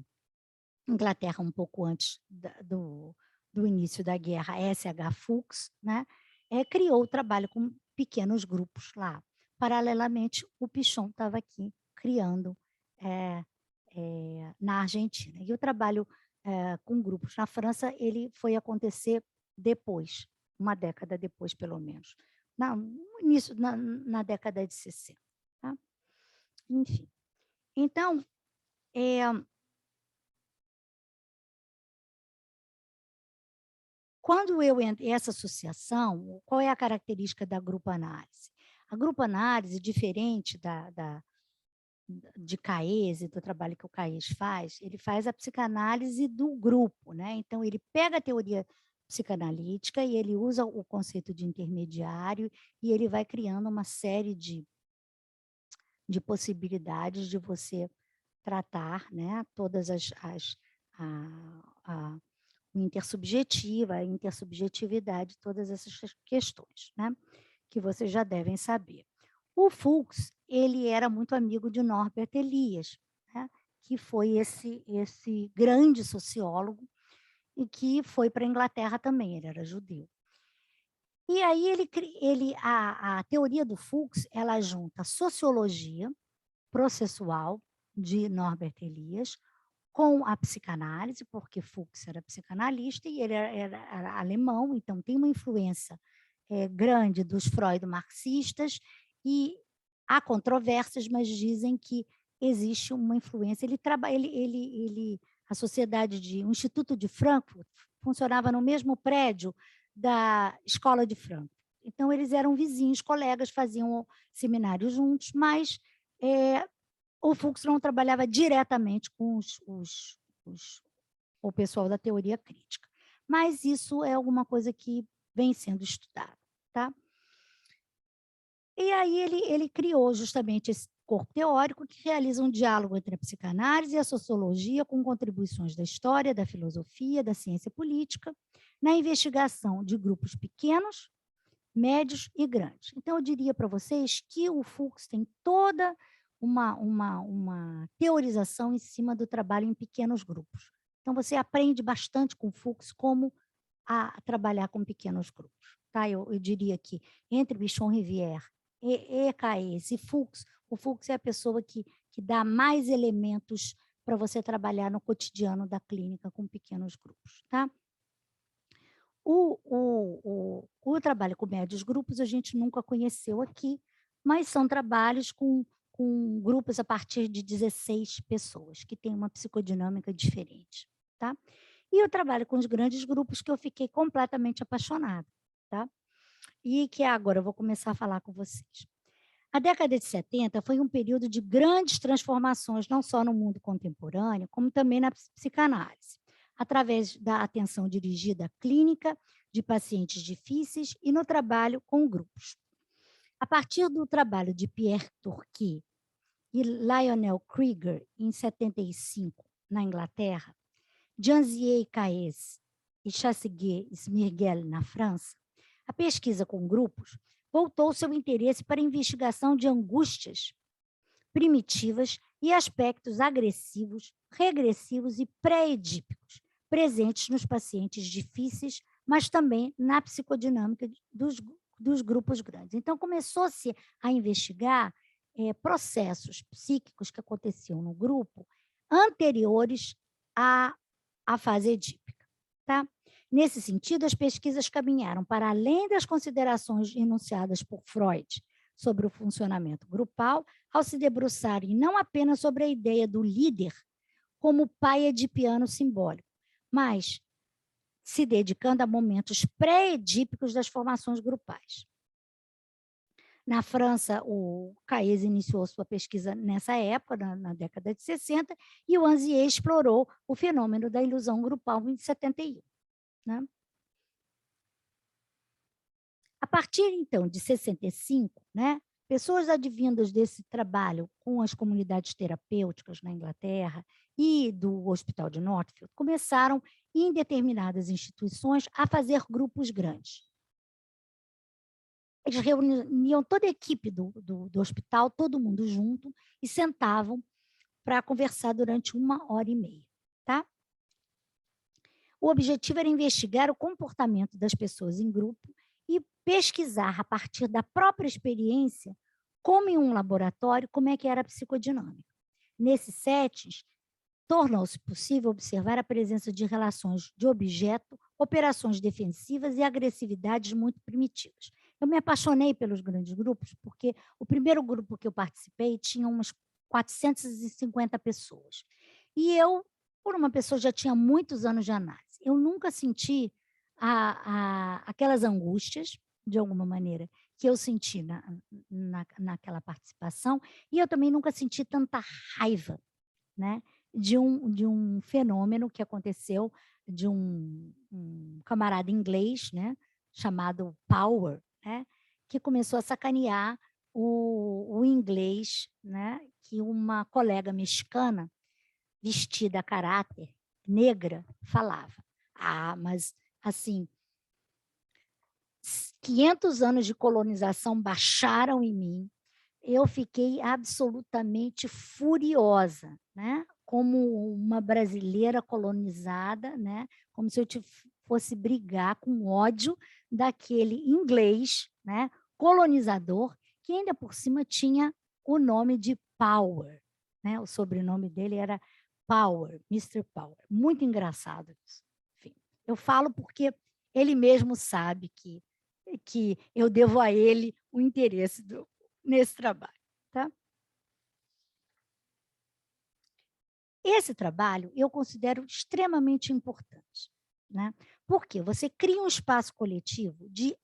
Inglaterra um pouco antes do início da guerra, S.H. Fuchs, né, criou o trabalho com pequenos grupos lá. Paralelamente, o Pichon estava aqui criando na Argentina. E o trabalho com grupos na França, ele foi acontecer depois, 1 década depois, pelo menos, no início, na década de 60. Tá? Enfim. Então, quando eu entro essa associação, qual é a característica da grupo análise? A grupo análise, diferente de Caes e do trabalho que o Caes faz, ele faz a psicanálise do grupo, né? Então, ele pega a teoria psicanalítica e ele usa o conceito de intermediário e ele vai criando uma série de possibilidades de você tratar, né, todas o intersubjetivo, a intersubjetividade, todas essas questões, né, que vocês já devem saber. O Fuchs, ele era muito amigo de Norbert Elias, né, que foi esse grande sociólogo e que foi para a Inglaterra também, ele era judeu. E aí a teoria do Fuchs, ela junta sociologia processual de Norbert Elias com a psicanálise, porque Fuchs era psicanalista e ele era alemão, então tem uma influência grande dos Freud-marxistas e há controvérsias, mas dizem que existe uma influência. A sociedade o Instituto de Frankfurt funcionava no mesmo prédio da Escola de Frankfurt. Então, eles eram vizinhos, colegas, faziam seminários juntos, mas o Fuchs não trabalhava diretamente com o pessoal da teoria crítica. Mas isso é alguma coisa que vem sendo estudado, tá? E aí ele criou justamente esse corpo teórico que realiza um diálogo entre a psicanálise e a sociologia com contribuições da história, da filosofia, da ciência política, na investigação de grupos pequenos, médios e grandes. Então, eu diria para vocês que o Fuchs tem toda uma teorização em cima do trabalho em pequenos grupos. Então, você aprende bastante com o Fuchs como a trabalhar com pequenos grupos. Tá? Eu diria que entre Bichon Rivière, Caes e Fuchs, o Fuchs é a pessoa que dá mais elementos para você trabalhar no cotidiano da clínica com pequenos grupos. Tá? O trabalho com médios grupos a gente nunca conheceu aqui, mas são trabalhos com grupos a partir de 16 pessoas, que têm uma psicodinâmica diferente. Tá? E o trabalho com os grandes grupos que eu fiquei completamente apaixonada. Tá? E que agora eu vou começar a falar com vocês. A década de 70 foi um período de grandes transformações, não só no mundo contemporâneo, como também na psicanálise, através da atenção dirigida à clínica de pacientes difíceis e no trabalho com grupos. A partir do trabalho de Pierre Turquet e Lionel Krieger, em 75, na Inglaterra, Janzier Caes e Chassiguet Smirguel, na França, a pesquisa com grupos voltou seu interesse para a investigação de angústias primitivas e aspectos agressivos, regressivos e pré-edípicos, presentes nos pacientes difíceis, mas também na psicodinâmica dos grupos grandes. Então, começou-se a investigar processos psíquicos que aconteciam no grupo anteriores à fase edípica. Tá? Nesse sentido, as pesquisas caminharam para além das considerações enunciadas por Freud sobre o funcionamento grupal, ao se debruçarem não apenas sobre a ideia do líder como pai edipiano simbólico, mas se dedicando a momentos pré-edípicos das formações grupais. Na França, o Caes iniciou sua pesquisa nessa época, na década de 60, e o Anzier explorou o fenômeno da ilusão grupal em 71. Né? A partir, então, de 65, né, pessoas advindas desse trabalho com as comunidades terapêuticas na Inglaterra e do Hospital de Northfield começaram, em determinadas instituições, a fazer grupos grandes. Eles reuniam toda a equipe do hospital, todo mundo junto, e sentavam para conversar durante 1h30. Tá? O objetivo era investigar o comportamento das pessoas em grupo e pesquisar, a partir da própria experiência, como em um laboratório, como é que era a psicodinâmica. Nesses settings, tornou-se possível observar a presença de relações de objeto, operações defensivas e agressividades muito primitivas. Eu me apaixonei pelos grandes grupos, porque o primeiro grupo que eu participei tinha umas 450 pessoas. E eu, por uma pessoa que já tinha muitos anos de análise, eu nunca senti aquelas angústias, de alguma maneira, que eu senti naquela participação, e eu também nunca senti tanta raiva, né, de um fenômeno que aconteceu de um camarada inglês, né, chamado Power, né, que começou a sacanear o inglês, né, que uma colega mexicana, vestida a caráter, negra, falava. Ah, mas, assim, 500 anos de colonização baixaram em mim, eu fiquei absolutamente furiosa, né? Como uma brasileira colonizada, né? Como se eu fosse brigar com ódio daquele inglês, né? Colonizador, que ainda por cima tinha o nome de Power, né? O sobrenome dele era Power, Mr. Power. Muito engraçado isso. Enfim, eu falo porque ele mesmo sabe que eu devo a ele o interesse nesse trabalho. Tá? Esse trabalho eu considero extremamente importante, né? Porque você cria um espaço coletivo de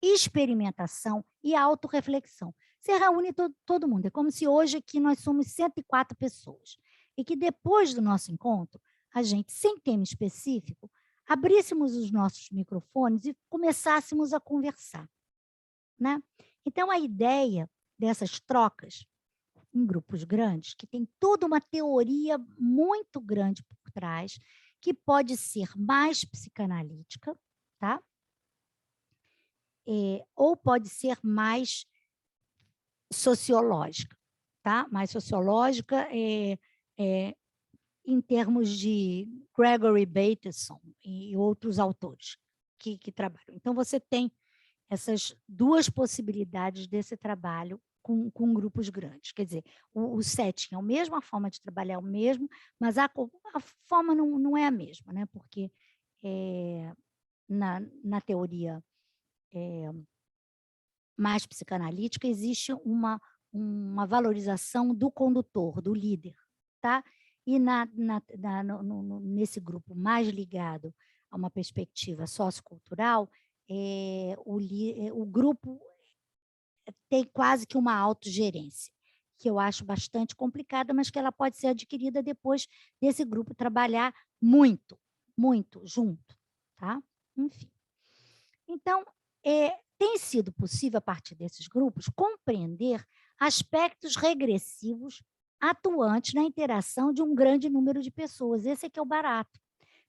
experimentação e autorreflexão. Você reúne todo mundo. É como se hoje aqui nós somos 104 pessoas. E que depois do nosso encontro, a gente, sem tema específico, abríssemos os nossos microfones e começássemos a conversar, né? Então, a ideia dessas trocas em grupos grandes, que tem toda uma teoria muito grande por trás, que pode ser mais psicanalítica, tá? Ou pode ser mais sociológica, tá? Mais sociológica em termos de Gregory Bateson e outros autores que trabalham. Então, você tem essas duas possibilidades desse trabalho com grupos grandes. Quer dizer, o setting é a mesma forma de trabalhar, o mesmo, mas a forma não é a mesma, né? Porque na teoria mais psicanalítica existe uma valorização do condutor, do líder, tá? E nesse grupo mais ligado a uma perspectiva sociocultural, o grupo tem quase que uma autogerência, que eu acho bastante complicada, mas que ela pode ser adquirida depois desse grupo trabalhar muito, muito junto, tá? Enfim. Então, tem sido possível, a partir desses grupos, compreender aspectos regressivos atuantes na interação de um grande número de pessoas. Esse é que é o barato.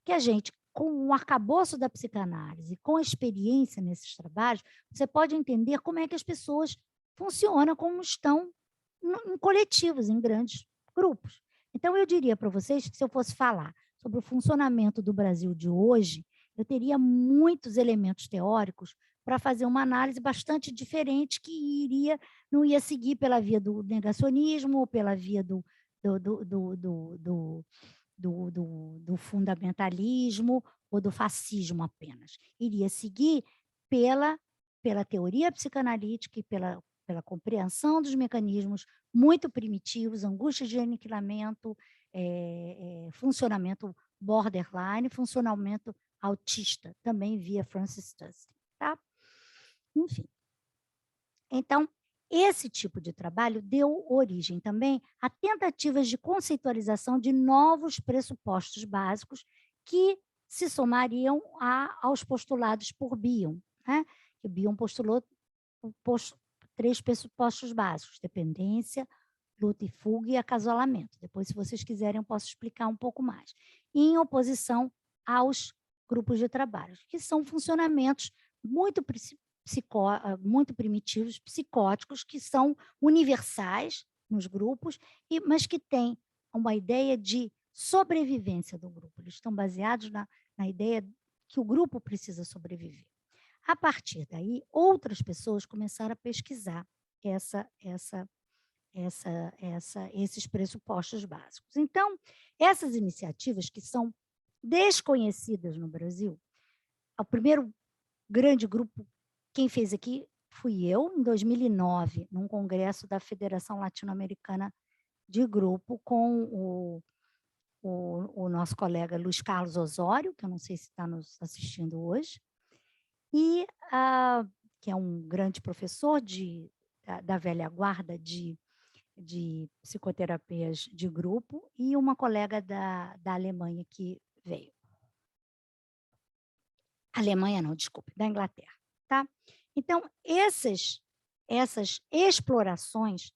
Que a gente, com o arcabouço da psicanálise, com a experiência nesses trabalhos, você pode entender como é que as pessoas funcionam, como estão em coletivos, em grandes grupos. Então, eu diria para vocês que se eu fosse falar sobre o funcionamento do Brasil de hoje, eu teria muitos elementos teóricos para fazer uma análise bastante diferente que não ia seguir pela via do negacionismo ou pela via do fundamentalismo ou do fascismo apenas. Iria seguir pela teoria psicanalítica e pela compreensão dos mecanismos muito primitivos, angústia de aniquilamento, funcionamento borderline, funcionamento autista, também via Francis Tustin, tá? Enfim. Então, esse tipo de trabalho deu origem também a tentativas de conceitualização de novos pressupostos básicos que se somariam aos postulados por Bion, né? Que Bion postulou 3 pressupostos básicos: dependência, luta e fuga e acasalamento. Depois, se vocês quiserem, eu posso explicar um pouco mais. Em oposição aos grupos de trabalho, que são funcionamentos muito primitivos, psicóticos, que são universais nos grupos, mas que têm uma ideia de sobrevivência do grupo. Eles estão baseados na ideia que o grupo precisa sobreviver. A partir daí, outras pessoas começaram a pesquisar esses pressupostos básicos. Então, essas iniciativas que são desconhecidas no Brasil, o primeiro grande grupo, quem fez aqui fui eu, em 2009, num congresso da Federação Latino-Americana de Grupo, com o nosso colega Luiz Carlos Osório, que eu não sei se está nos assistindo hoje, e que é um grande professor de da velha guarda de psicoterapias de grupo, e uma colega da Alemanha que veio. Alemanha não, desculpe, da Inglaterra, tá? Então, essas explorações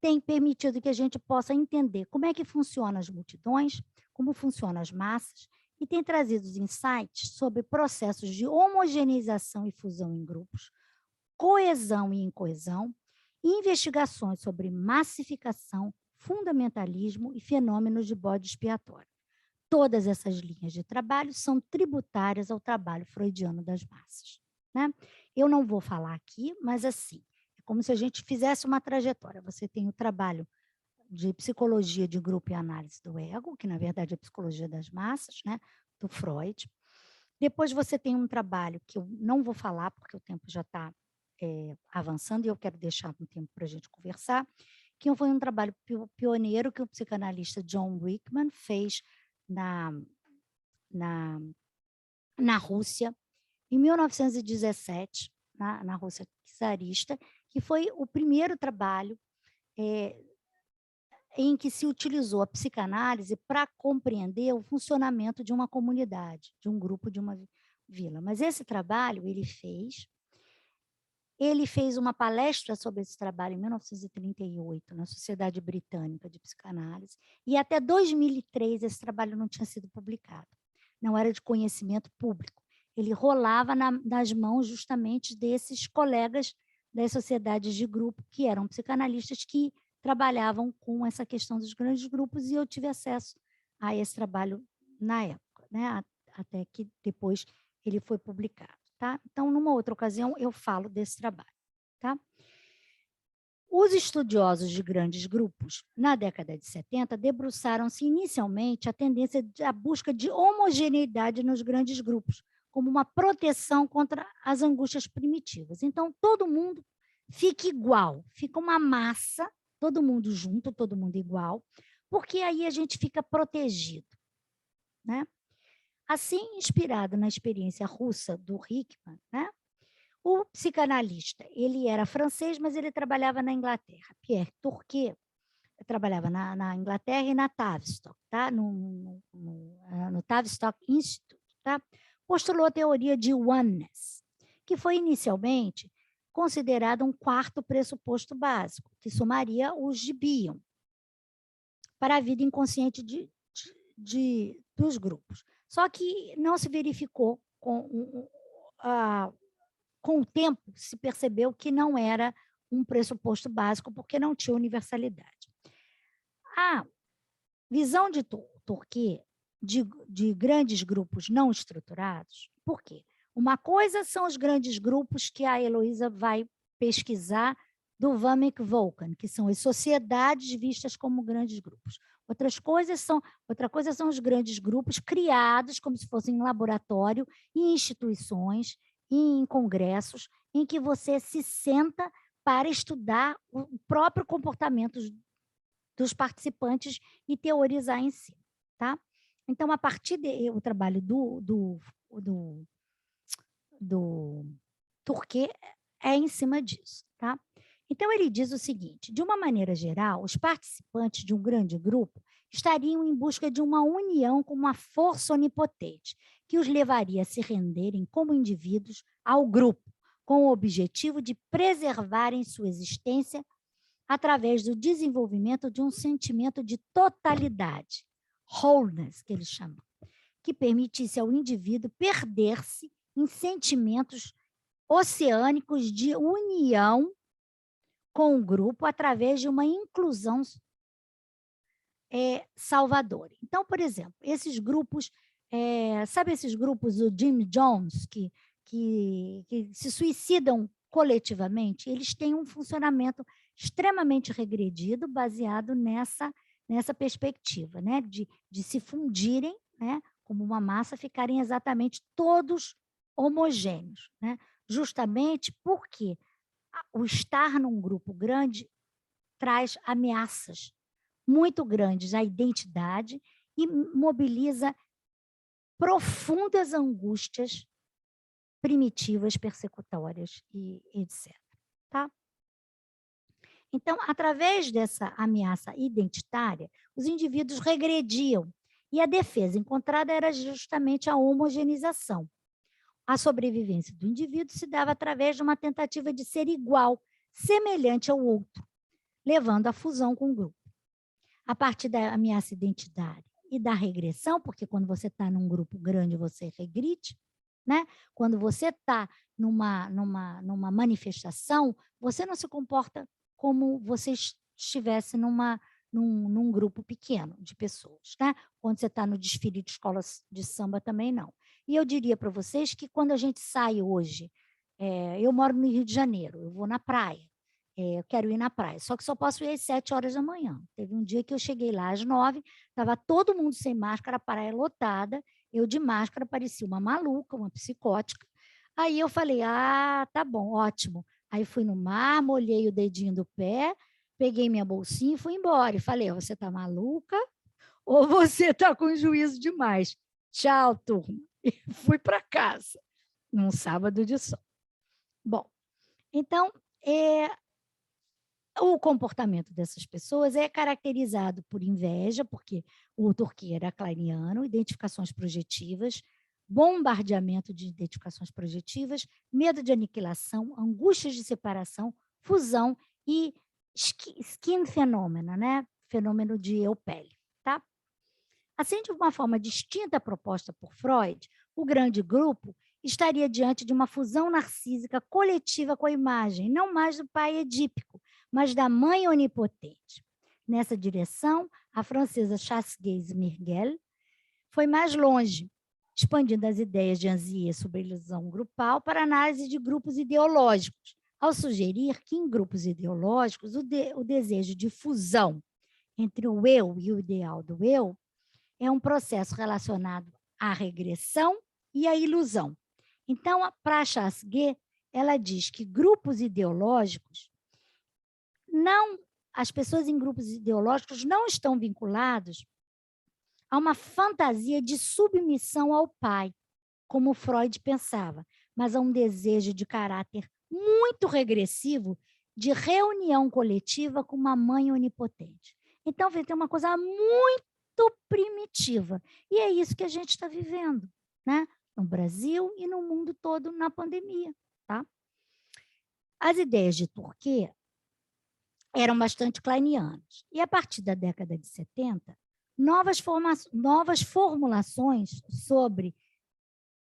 têm permitido que a gente possa entender como é que funcionam as multidões, como funcionam as massas, e tem trazido os insights sobre processos de homogeneização e fusão em grupos, coesão e incoesão, e investigações sobre massificação, fundamentalismo e fenômenos de bode expiatório. Todas essas linhas de trabalho são tributárias ao trabalho freudiano das massas, né? Eu não vou falar aqui, mas assim, é como se a gente fizesse uma trajetória. Você tem o trabalho de psicologia de grupo e análise do ego, que na verdade é psicologia das massas, né, do Freud. Depois você tem um trabalho que eu não vou falar, porque o tempo já está avançando e eu quero deixar um tempo para a gente conversar, que foi um trabalho pioneiro que o psicanalista John Wickman fez na Rússia, em 1917, na Rússia czarista, que foi o primeiro trabalho em que se utilizou a psicanálise para compreender o funcionamento de uma comunidade, de um grupo, de uma vila. Mas esse trabalho ele fez uma palestra sobre esse trabalho em 1938, na Sociedade Britânica de Psicanálise, e até 2003 esse trabalho não tinha sido publicado. Não era de conhecimento público. Ele rolava nas mãos justamente desses colegas das sociedades de grupo, que eram psicanalistas que trabalhavam com essa questão dos grandes grupos, e eu tive acesso a esse trabalho na época, né? Até que depois ele foi publicado. Tá? Então, numa outra ocasião, eu falo desse trabalho. Tá? Os estudiosos de grandes grupos, na década de 70, debruçaram-se inicialmente a tendência à busca de homogeneidade nos grandes grupos, como uma proteção contra as angústias primitivas. Então, todo mundo fica igual, fica uma massa, todo mundo junto, todo mundo igual, porque aí a gente fica protegido, né? Assim, inspirado na experiência russa do Hickman, né? O psicanalista, ele era francês, mas ele trabalhava na Inglaterra. Pierre Turquet trabalhava na Inglaterra e na Tavistock, tá? no Tavistock Institute, tá? Postulou a teoria de oneness, que foi inicialmente considerada um quarto pressuposto básico, que somaria os de Bion para a vida inconsciente dos grupos. Só que não se verificou com o tempo, se percebeu que não era um pressuposto básico, porque não tinha universalidade. A visão de Turquet de grandes grupos não estruturados, por quê? Uma coisa são os grandes grupos que a Heloísa vai pesquisar do Vamek Volkan, que são as sociedades vistas como grandes grupos. Outra coisa são os grandes grupos criados como se fossem em laboratório, em instituições, em congressos, em que você se senta para estudar o próprio comportamento dos participantes e teorizar em si. Tá? Então, a partir do trabalho do Turquet é em cima disso. Tá? Então, ele diz o seguinte: de uma maneira geral, os participantes de um grande grupo estariam em busca de uma união com uma força onipotente, que os levaria a se renderem como indivíduos ao grupo, com o objetivo de preservarem sua existência através do desenvolvimento de um sentimento de totalidade, wholeness, que eles chamam, que permitisse ao indivíduo perder-se em sentimentos oceânicos de união com o grupo através de uma inclusão salvadora. Então, por exemplo, esses grupos, sabe esses grupos do Jim Jones que se suicidam coletivamente? Eles têm um funcionamento extremamente regredido, baseado nessa perspectiva, né? de se fundirem, né? Como uma massa, ficarem exatamente todos homogêneos, né? Justamente porque o estar num grupo grande traz ameaças muito grandes à identidade e mobiliza profundas angústias primitivas, persecutórias e etc. Tá? Então, através dessa ameaça identitária, os indivíduos regrediam, e a defesa encontrada era justamente a homogeneização. A sobrevivência do indivíduo se dava através de uma tentativa de ser igual, semelhante ao outro, levando à fusão com o grupo. A partir da ameaça identitária e da regressão, porque quando você está num grupo grande, você regride, né? Quando você está numa manifestação, você não se comporta como você estivesse num grupo pequeno de pessoas, né? Quando você está no desfile de escolas de samba também não. E eu diria para vocês que quando a gente sai hoje, eu moro no Rio de Janeiro, eu vou na praia, eu quero ir na praia, só que só posso ir às 7 horas da manhã. Teve um dia que eu cheguei lá às 9, estava todo mundo sem máscara, a praia lotada, eu de máscara parecia uma maluca, uma psicótica. Aí eu falei, tá bom, ótimo. Aí fui no mar, molhei o dedinho do pé, peguei minha bolsinha e fui embora. E falei, você está maluca ou você está com juízo demais? Tchau, turma. E fui para casa, num sábado de sol. Bom, então, o comportamento dessas pessoas é caracterizado por inveja, porque o Turquia era clariano, identificações projetivas, bombardeamento de identificações projetivas, medo de aniquilação, angústias de separação, fusão e skin fenômeno, né? Fenômeno de eu-pele. Tá? Assim, de uma forma distinta proposta por Freud, o grande grupo estaria diante de uma fusão narcísica coletiva com a imagem, não mais do pai edípico, mas da mãe onipotente. Nessa direção, a francesa Chassegues Mirguel foi mais longe, expandindo as ideias de Anzier sobre a ilusão grupal para a análise de grupos ideológicos, ao sugerir que em grupos ideológicos o desejo de fusão entre o eu e o ideal do eu é um processo relacionado à regressão e à ilusão. Então, para Chassegues, ela diz que grupos ideológicos as pessoas em grupos ideológicos não estão vinculados a uma fantasia de submissão ao pai, como Freud pensava, mas a um desejo de caráter muito regressivo de reunião coletiva com uma mãe onipotente. Então, tem uma coisa muito primitiva, e é isso que a gente está vivendo, né? No Brasil e no mundo todo na pandemia. Tá? As ideias de Turquia eram bastante kleinianas. E a partir da década de 70, novas formulações sobre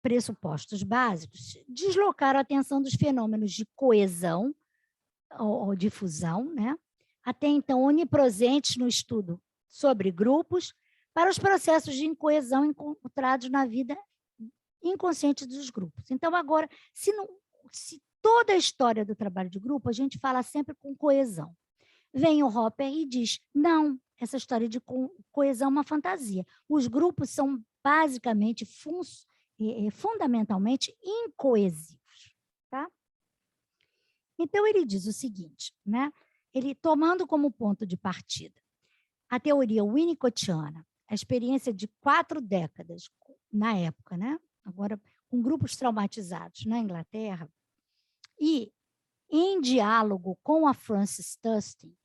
pressupostos básicos deslocaram a atenção dos fenômenos de coesão ou difusão, né? Até então onipresentes no estudo sobre grupos, para os processos de incoesão encontrados na vida inconsciente dos grupos. Então, agora, se toda a história do trabalho de grupo, a gente fala sempre com coesão. Vem o Hopper e diz, não, essa história de coesão é uma fantasia. Os grupos são basicamente, fundamentalmente, incoesivos. Tá? Então, ele diz o seguinte, né? Ele tomando como ponto de partida a teoria winnicottiana, a experiência de 4 décadas, na época, né? Agora, com grupos traumatizados na Inglaterra, e em diálogo com a Frances Tustin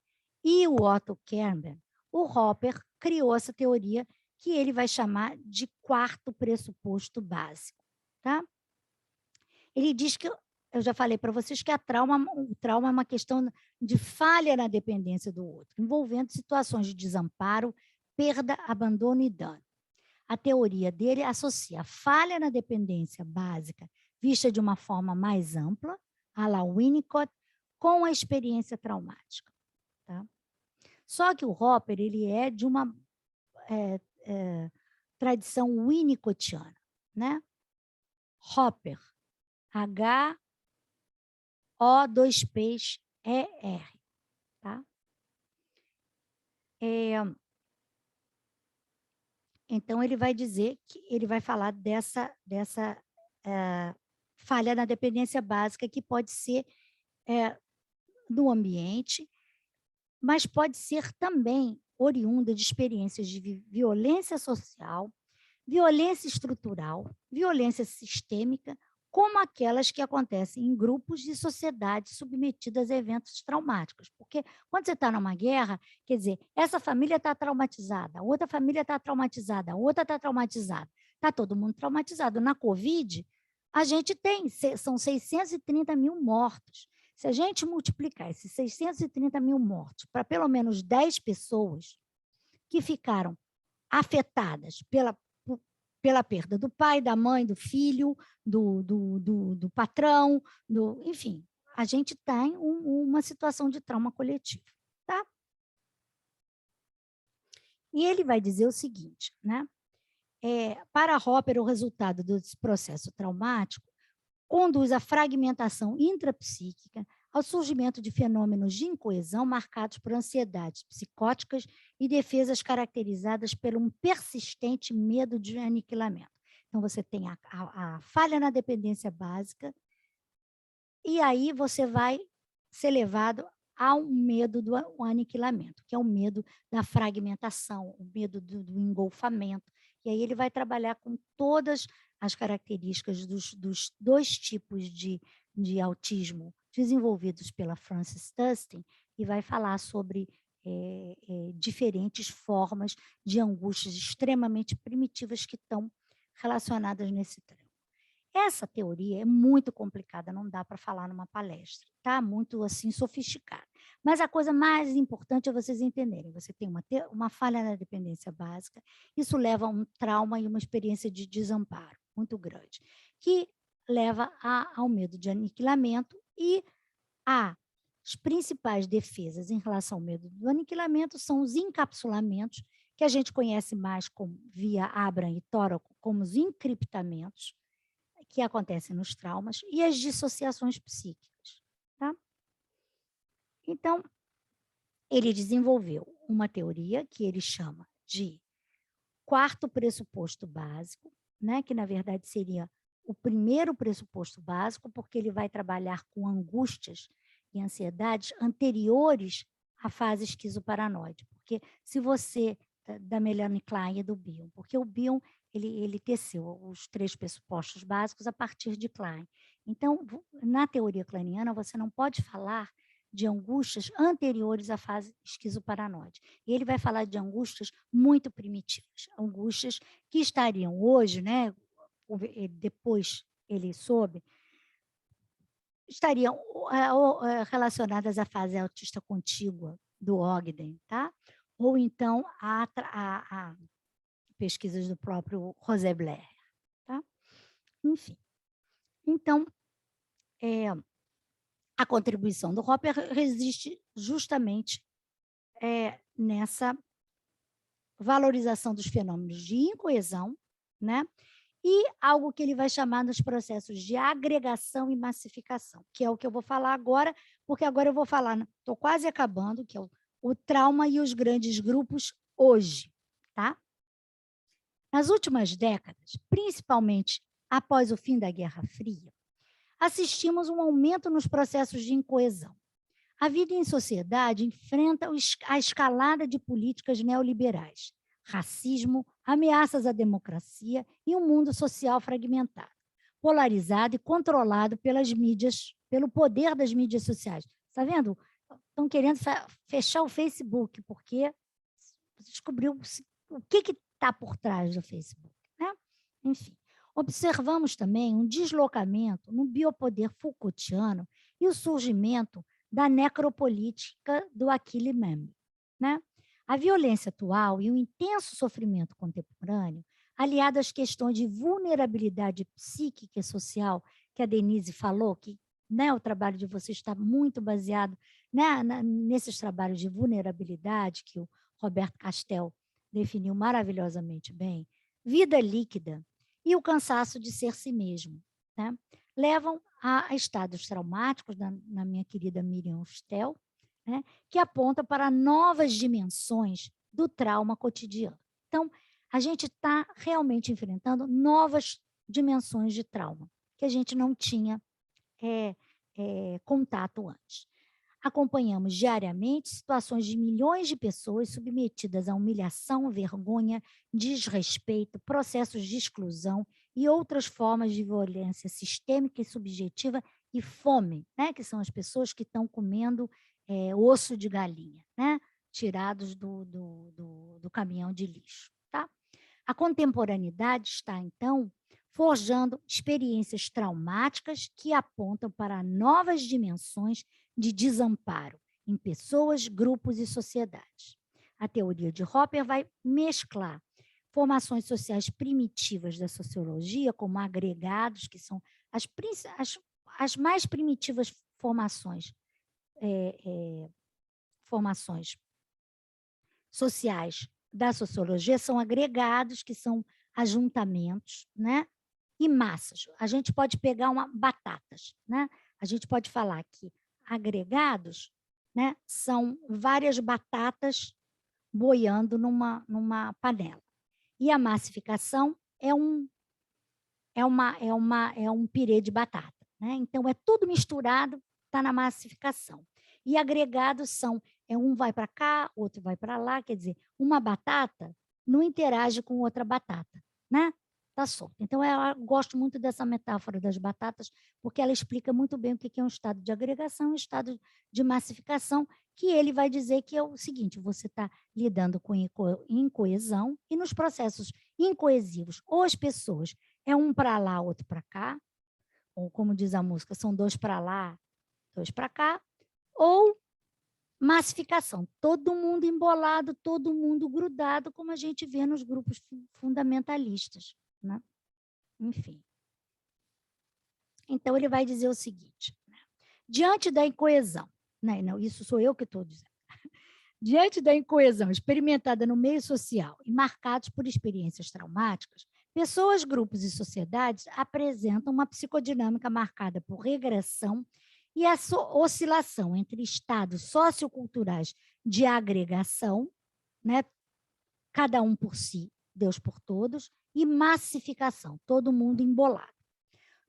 e o Otto Kernberg, o Hopper criou essa teoria que ele vai chamar de 4º pressuposto básico. Tá? Ele diz que, eu já falei para vocês que o trauma é uma questão de falha na dependência do outro, envolvendo situações de desamparo, perda, abandono e dano. A teoria dele associa a falha na dependência básica, vista de uma forma mais ampla, à la Winnicott, com a experiência traumática. Tá? Só que o Hopper ele é de uma tradição winnicottiana. Né? Hopper, H-O-2-P-E-R. Tá? Então, ele vai dizer que ele vai falar dessa falha na dependência básica que pode ser no ambiente, mas pode ser também oriunda de experiências de violência social, violência estrutural, violência sistêmica como aquelas que acontecem em grupos de sociedades submetidas a eventos traumáticos. Porque quando você está numa guerra, quer dizer, essa família está traumatizada, a outra família está traumatizada, a outra está traumatizada. Está todo mundo traumatizado. Na Covid, a gente tem, são 630 mil mortos. Se a gente multiplicar esses 630 mil mortos para pelo menos 10 pessoas que ficaram afetadas pela perda do pai, da mãe, do filho, do patrão, enfim, a gente tem uma situação de trauma coletivo. Tá? E ele vai dizer o seguinte, né? Para Hopper, o resultado desse processo traumático conduz à fragmentação intrapsíquica, ao surgimento de fenômenos de incoesão marcados por ansiedades psicóticas e defesas caracterizadas por um persistente medo de aniquilamento. Então, você tem a falha na dependência básica, e aí você vai ser levado a um medo do aniquilamento, que é o medo da fragmentação, o medo do engolfamento. E aí ele vai trabalhar com todas as características dos dois tipos de autismo desenvolvidos pela Frances Tustin, e vai falar sobre diferentes formas de angústias extremamente primitivas que estão relacionadas nesse trauma. Essa teoria é muito complicada, não dá para falar numa palestra, tá? Muito assim sofisticada. Mas a coisa mais importante é vocês entenderem. Você tem uma falha na dependência básica, isso leva a um trauma e uma experiência de desamparo muito grande, que leva ao medo de aniquilamento, e as principais defesas em relação ao medo do aniquilamento são os encapsulamentos, que a gente conhece mais via Abraham e Toro como os encriptamentos, que acontecem nos traumas, e as dissociações psíquicas. Tá? Então, ele desenvolveu uma teoria que ele chama de quarto pressuposto básico, né, que na verdade seria o primeiro pressuposto básico, porque ele vai trabalhar com angústias e ansiedades anteriores à fase esquizoparanoide. Porque se você, da Melanie Klein e do Bion, porque o Bion ele teceu os 3 pressupostos básicos a partir de Klein. Então, na teoria kleiniana, você não pode falar de angústias anteriores à fase esquizoparanoide. E ele vai falar de angústias muito primitivas, angústias que estariam hoje, né, depois ele soube, estariam relacionadas à fase autista contígua do Ogden, tá? Ou então a pesquisas do próprio José Blair. Tá? Enfim. Então, a contribuição do Hopper resiste justamente nessa valorização dos fenômenos de incoesão, né? E algo que ele vai chamar nos processos de agregação e massificação, que é o que eu vou falar agora, porque agora eu vou falar, estou quase acabando, que é o trauma e os grandes grupos hoje. Tá? Nas últimas décadas, principalmente após o fim da Guerra Fria, assistimos um aumento nos processos de incoesão. A vida em sociedade enfrenta a escalada de políticas neoliberais, racismo, ameaças à democracia e um mundo social fragmentado, polarizado e controlado pelas mídias, pelo poder das mídias sociais. Está vendo? Estão querendo fechar o Facebook, porque descobriu o que está por trás do Facebook. Né? Enfim, observamos também um deslocamento no biopoder Foucaultiano e o surgimento da necropolítica do Achille Mbembe. Né? A violência atual e o intenso sofrimento contemporâneo, aliado às questões de vulnerabilidade psíquica e social, que a Denise falou, que, né, o trabalho de vocês está muito baseado, né, nesses trabalhos de vulnerabilidade que o Roberto Castel definiu maravilhosamente bem, vida líquida e o cansaço de ser si mesmo, né, levam a estados traumáticos, na minha querida Miriam Stel, né, que aponta para novas dimensões do trauma cotidiano. Então, a gente está realmente enfrentando novas dimensões de trauma, que a gente não tinha contato antes. Acompanhamos diariamente situações de milhões de pessoas submetidas a humilhação, vergonha, desrespeito, processos de exclusão e outras formas de violência sistêmica e subjetiva e fome, né? Que são as pessoas que estão comendo osso de galinha, né? Tirados do caminhão de lixo. Tá? A contemporaneidade está, então, forjando experiências traumáticas que apontam para novas dimensões de desamparo em pessoas, grupos e sociedades. A teoria de Hopper vai mesclar formações sociais primitivas da sociologia, como agregados, que são as mais primitivas formações sociais da sociologia, são agregados, que são ajuntamentos, né? E massas. A gente pode pegar batatas, né? A gente pode falar que agregados, né, são várias batatas boiando numa panela. E a massificação é um pirê de batata, né? Então, é tudo misturado, está na massificação. E agregados um vai para cá, outro vai para lá, quer dizer, uma batata não interage com outra batata, né? Está solto. Então, eu gosto muito dessa metáfora das batatas, porque ela explica muito bem o que é um estado de agregação e um estado de massificação, que ele vai dizer que é o seguinte: você está lidando com incoesão, e nos processos incoesivos, ou as pessoas é um para lá, outro para cá, ou como diz a música, são dois para lá, dois para cá, ou massificação, todo mundo embolado, todo mundo grudado, como a gente vê nos grupos fundamentalistas, né? Enfim. Então, ele vai dizer o seguinte, né? Diante da incoesão, né? Não, isso sou eu que estou dizendo, diante da incoesão experimentada no meio social e marcados por experiências traumáticas, pessoas, grupos e sociedades apresentam uma psicodinâmica marcada por regressão e a oscilação entre estados socioculturais de agregação, né, cada um por si, Deus por todos, e massificação, todo mundo embolado.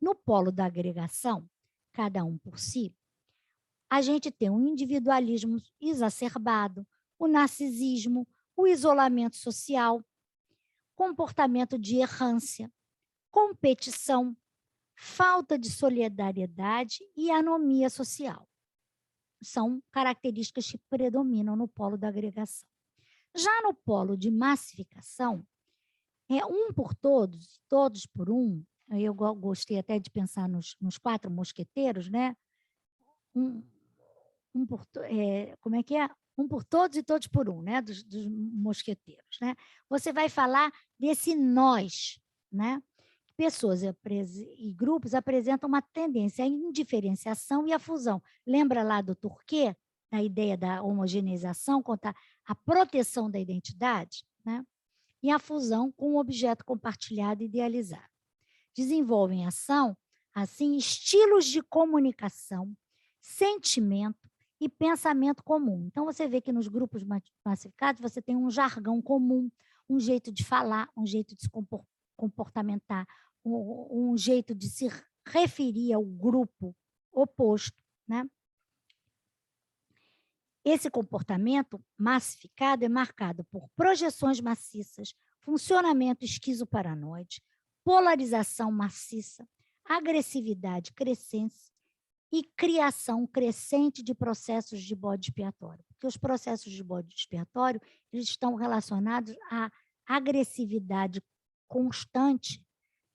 No polo da agregação, cada um por si, a gente tem um individualismo exacerbado, o narcisismo, o isolamento social, comportamento de errância, competição, falta de solidariedade e anomia social. São características que predominam no polo da agregação. Já no polo de massificação, é um por todos, todos por um. Eu gostei até de pensar nos quatro mosqueteiros, né? Como é que é? Um por todos e todos por um, né? Dos mosqueteiros, né? Você vai falar desse nós, né? Pessoas e grupos apresentam uma tendência à indiferenciação e à fusão. Lembra lá do Turquet, da ideia da homogeneização contra a proteção da identidade, né? E a fusão com o objeto compartilhado e idealizado. Desenvolvem ação, assim, estilos de comunicação, sentimento e pensamento comum. Então, você vê que nos grupos massificados você tem um jargão comum, um jeito de falar, um jeito de se comportamentar, um jeito de se referir ao grupo oposto, né? Esse comportamento massificado é marcado por projeções maciças, funcionamento esquizoparanoide, polarização maciça, agressividade crescente e criação crescente de processos de bode expiatório. Porque os processos de bode expiatório, eles estão relacionados à agressividade constante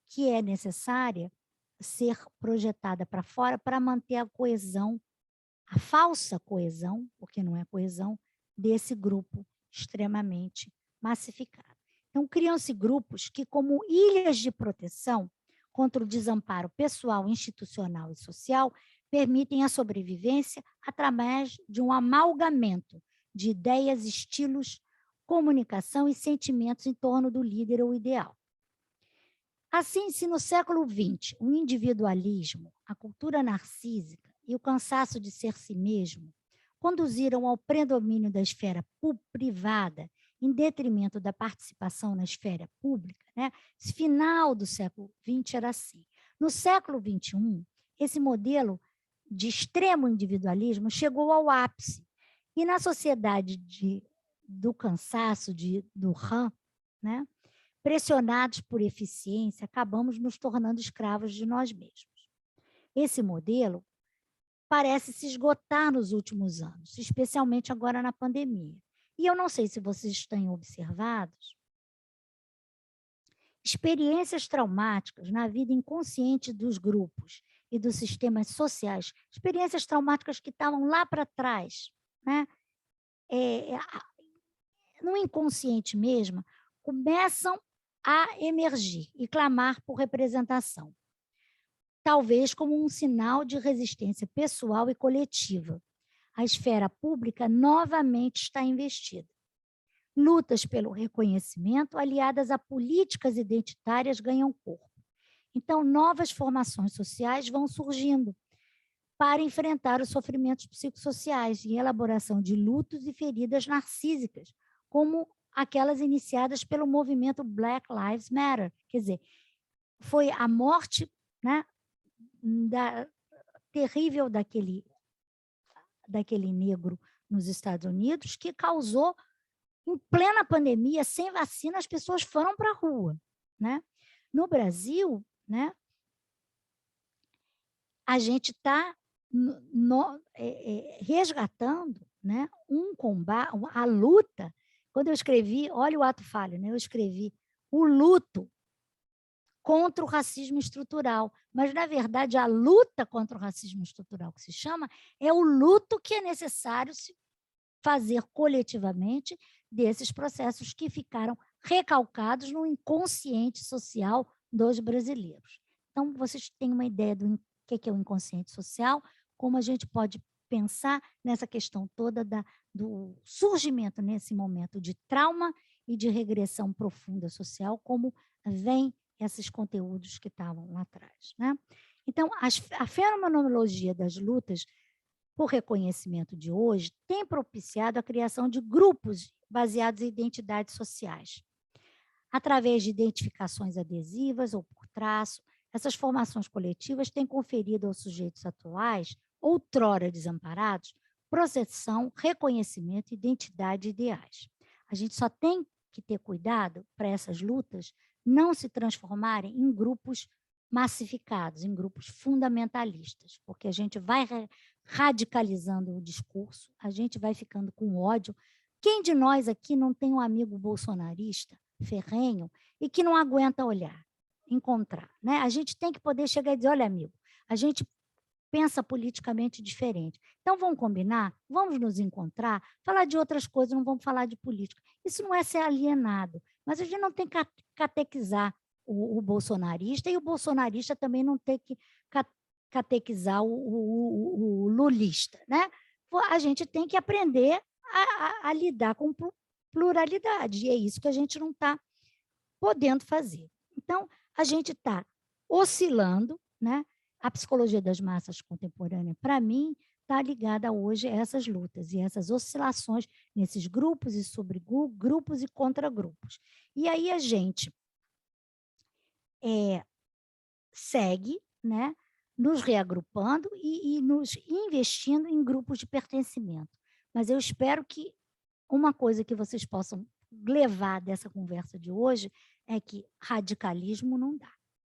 que é necessária ser projetada para fora para manter a coesão, a falsa coesão, porque não é coesão, desse grupo extremamente massificado. Então, criam-se grupos que, como ilhas de proteção contra o desamparo pessoal, institucional e social, permitem a sobrevivência através de um amalgamento de ideias, estilos, comunicação e sentimentos em torno do líder ou ideal. Assim, se no século XX o individualismo, a cultura narcísica e o cansaço de ser si mesmo conduziram ao predomínio da esfera privada em detrimento da participação na esfera pública, né? Esse final do século XX era assim. No século XXI, esse modelo de extremo individualismo chegou ao ápice. E na sociedade do cansaço, do RAM, né? pressionados por eficiência, acabamos nos tornando escravos de nós mesmos. Esse modelo parece se esgotar nos últimos anos, especialmente agora na pandemia. E eu não sei se vocês têm observado experiências traumáticas na vida inconsciente dos grupos e dos sistemas sociais, experiências traumáticas que estavam lá para trás, né? No inconsciente mesmo, começam a emergir e clamar por representação, talvez como um sinal de resistência pessoal e coletiva. A esfera pública novamente está investida. Lutas pelo reconhecimento, aliadas a políticas identitárias, ganham corpo. Então, novas formações sociais vão surgindo para enfrentar os sofrimentos psicossociais e elaboração de lutos e feridas narcísicas, como aquelas iniciadas pelo movimento Black Lives Matter. Quer dizer, foi a morte, né, terrível daquele negro nos Estados Unidos que causou, em plena pandemia, sem vacina, as pessoas foram para a rua, né? No Brasil, né, a gente está resgatando, né, um combate, a luta. Quando eu escrevi, olha o ato falho, né? Eu escrevi o luto contra o racismo estrutural, mas, na verdade, a luta contra o racismo estrutural, que se chama, é o luto que é necessário se fazer coletivamente desses processos que ficaram recalcados no inconsciente social dos brasileiros. Então, vocês têm uma ideia do que é o inconsciente social, como a gente pode pensar nessa questão toda do surgimento, nesse momento de trauma e de regressão profunda social, como vem esses conteúdos que estavam lá atrás, né? Então, a fenomenologia das lutas por reconhecimento de hoje tem propiciado a criação de grupos baseados em identidades sociais. Através de identificações adesivas ou por traço, essas formações coletivas têm conferido aos sujeitos atuais, outrora desamparados, proteção, reconhecimento, identidade e ideais. A gente só tem que ter cuidado para essas lutas não se transformarem em grupos massificados, em grupos fundamentalistas, porque a gente vai radicalizando o discurso, a gente vai ficando com ódio. Quem de nós aqui não tem um amigo bolsonarista, ferrenho, e que não aguenta olhar, encontrar, né? A gente tem que poder chegar e dizer, olha, amigo, a gente pensa politicamente diferente. Então, vamos combinar? Vamos nos encontrar? Falar de outras coisas, não vamos falar de política. Isso não é ser alienado, mas a gente não tem que catequizar o bolsonarista, e o bolsonarista também não tem que catequizar o lulista, né? A gente tem que aprender a lidar com pluralidade, e é isso que a gente não está podendo fazer. Então, a gente está oscilando, né? A psicologia das massas contemporânea, para mim, está ligada hoje a essas lutas e essas oscilações nesses grupos e subgrupos e contragrupos. E aí a gente segue, né, nos reagrupando e nos investindo em grupos de pertencimento. Mas eu espero que uma coisa que vocês possam levar dessa conversa de hoje é que radicalismo não dá,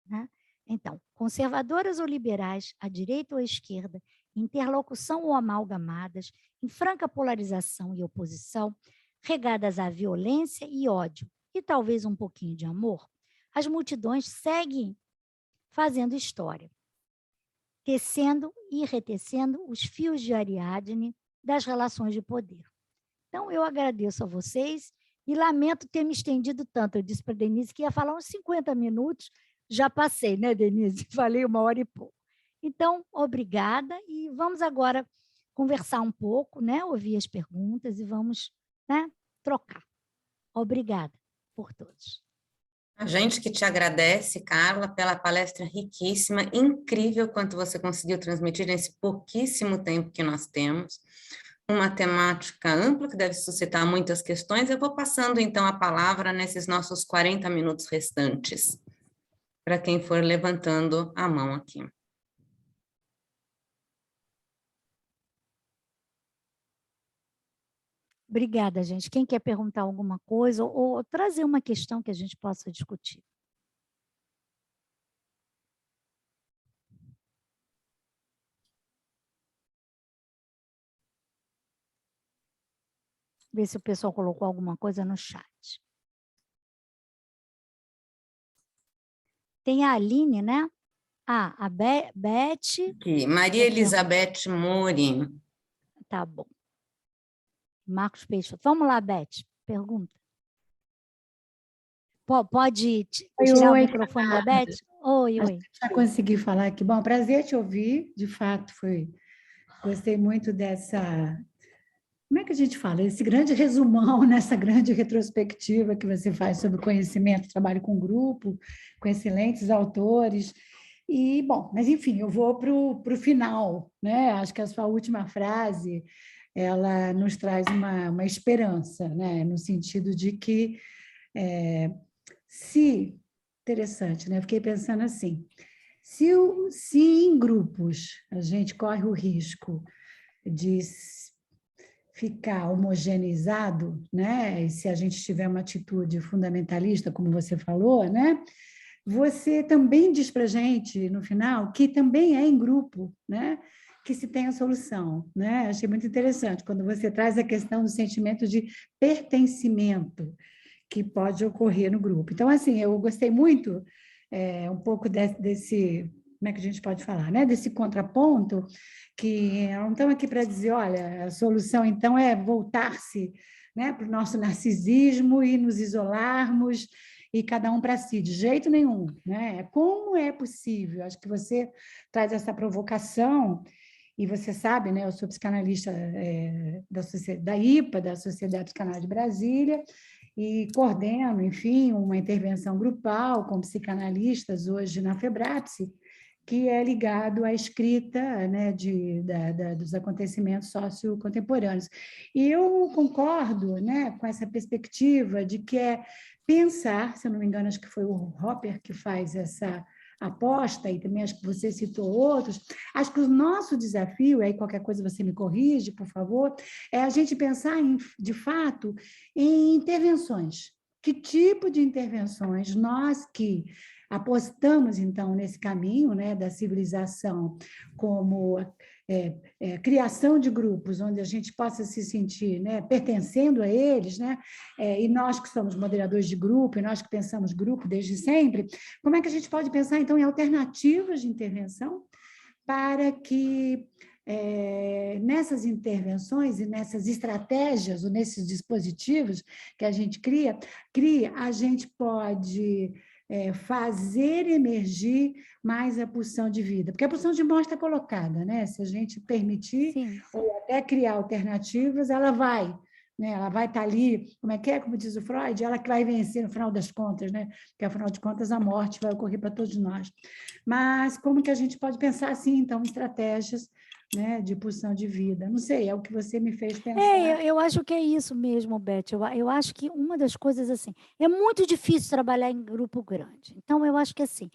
né? Então, conservadoras ou liberais, à direita ou à esquerda, interlocução ou amalgamadas, em franca polarização e oposição, regadas à violência e ódio, e talvez um pouquinho de amor, as multidões seguem fazendo história, tecendo e retecendo os fios de Ariadne das relações de poder. Então, eu agradeço a vocês e lamento ter me estendido tanto. Eu disse para a Denise que ia falar uns 50 minutos, já passei, né, Denise? Falei 1h e pouco. Então, obrigada, e vamos agora conversar um pouco, né, ouvir as perguntas e vamos, né, trocar. Obrigada por todos. A gente que te agradece, Carla, pela palestra riquíssima, incrível quanto você conseguiu transmitir nesse pouquíssimo tempo que nós temos. Uma temática ampla que deve suscitar muitas questões. Eu vou passando, então, a palavra nesses nossos 40 minutos restantes, para quem for levantando a mão aqui. Obrigada, gente. Quem quer perguntar alguma coisa ou trazer uma questão que a gente possa discutir? Ver se o pessoal colocou alguma coisa no chat. Tem a Aline, né? Ah, a Beth. Aqui, Maria Elizabeth Mori. Tá bom. Marcos Peixoto. Vamos lá, Beth. Pergunta. Pode tirar o microfone da Beth? Oi. Já consegui falar aqui. Bom, prazer te ouvir. De fato, gostei muito dessa... Como é que a gente fala? Esse grande resumão, nessa grande retrospectiva que você faz sobre conhecimento, trabalho com grupo, com excelentes autores. E, bom, mas enfim, eu vou para o final, né? Acho que a sua última frase, ela nos traz uma esperança, né? No sentido de que, interessante, né? Fiquei pensando assim, se em grupos a gente corre o risco de ficar homogeneizado, né? E se a gente tiver uma atitude fundamentalista, como você falou, né? Você também diz para a gente, no final, que também é em grupo, né? Que se tem a solução, né? Achei muito interessante quando você traz a questão do sentimento de pertencimento que pode ocorrer no grupo. Então, assim, eu gostei muito um pouco desse, como é que a gente pode falar, né? Desse contraponto, que não estamos aqui para dizer, olha, a solução, então, é voltar-se, né, para o nosso narcisismo e nos isolarmos e cada um para si, de jeito nenhum, né? Como é possível? Acho que você traz essa provocação, e você sabe, né, eu sou psicanalista da IPA, da Sociedade Psicanalista de Brasília, e coordeno, enfim, uma intervenção grupal com psicanalistas hoje na FEBRAPSE, que é ligado à escrita, né, dos acontecimentos sociocontemporâneos. E eu concordo, né, com essa perspectiva de que é pensar, se eu não me engano, acho que foi o Hopper que faz essa aposta, e também acho que você citou outros, acho que o nosso desafio, aí qualquer coisa você me corrige, por favor, é a gente pensar, de fato, em intervenções. Que tipo de intervenções nós que apostamos, então, nesse caminho, né, da civilização como criação de grupos onde a gente possa se sentir, né, pertencendo a eles, né, e nós que somos moderadores de grupo, e nós que pensamos grupo desde sempre, como é que a gente pode pensar, então, em alternativas de intervenção para que nessas intervenções e nessas estratégias ou nesses dispositivos que a gente cria, a gente pode fazer emergir mais a pulsão de vida, porque a pulsão de morte está colocada, né? Se a gente permitir, sim, ou até criar alternativas, ela vai, né? Ela vai estar ali, como diz o Freud, ela que vai vencer no final das contas, né? Porque, afinal de contas, a morte vai ocorrer para todos nós. Mas como que a gente pode pensar assim, então, estratégias, né, de pulsão de vida? Não sei, é o que você me fez pensar. Eu acho que é isso mesmo, Beth. Eu acho que uma das coisas, assim, é muito difícil trabalhar em grupo grande. Então, eu acho que, assim,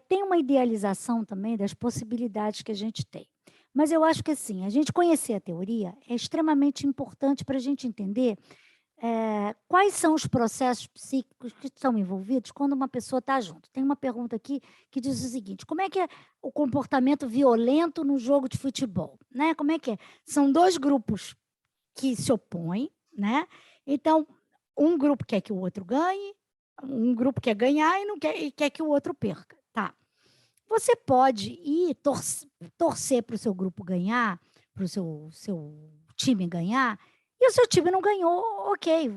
tem uma idealização também das possibilidades que a gente tem. Mas eu acho que, assim, a gente conhecer a teoria é extremamente importante para a gente entender quais são os processos psíquicos que estão envolvidos quando uma pessoa está junto. Tem uma pergunta aqui que diz o seguinte: como é que é o comportamento violento no jogo de futebol? Né? Como é que é? São dois grupos que se opõem, né? Então, um grupo quer que o outro ganhe, um grupo quer ganhar e quer que o outro perca. Tá. Você pode ir torcer para o seu grupo ganhar, para o seu time ganhar, e o seu time não ganhou, ok,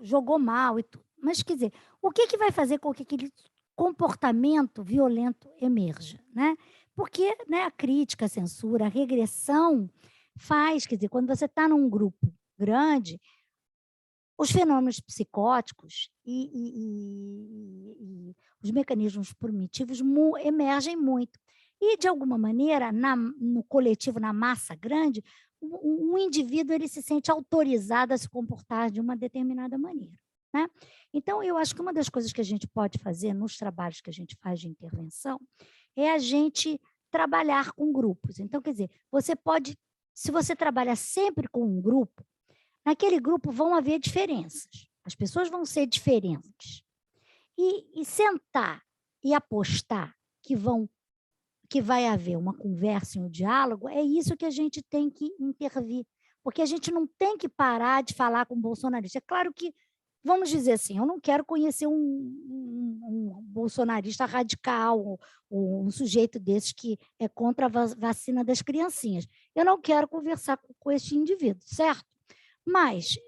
jogou mal e tudo. Mas, quer dizer, o que vai fazer com que aquele comportamento violento emerja, né? Porque, né, a crítica, a censura, a regressão faz, quer dizer, quando você está num grupo grande, os fenômenos psicóticos e os mecanismos primitivos emergem muito. E, de alguma maneira, no coletivo, na massa grande, um indivíduo ele se sente autorizado a se comportar de uma determinada maneira. Né? Então, eu acho que uma das coisas que a gente pode fazer nos trabalhos que a gente faz de intervenção é a gente trabalhar com grupos. Então, quer dizer, você pode, se você trabalha sempre com um grupo, naquele grupo vão haver diferenças, as pessoas vão ser diferentes. E sentar e apostar que vai haver uma conversa e um diálogo, é isso que a gente tem que intervir, porque a gente não tem que parar de falar com o bolsonarista. É claro que, vamos dizer assim, eu não quero conhecer um bolsonarista radical, ou um sujeito desses que é contra a vacina das criancinhas. Eu não quero conversar com este indivíduo, certo? Mas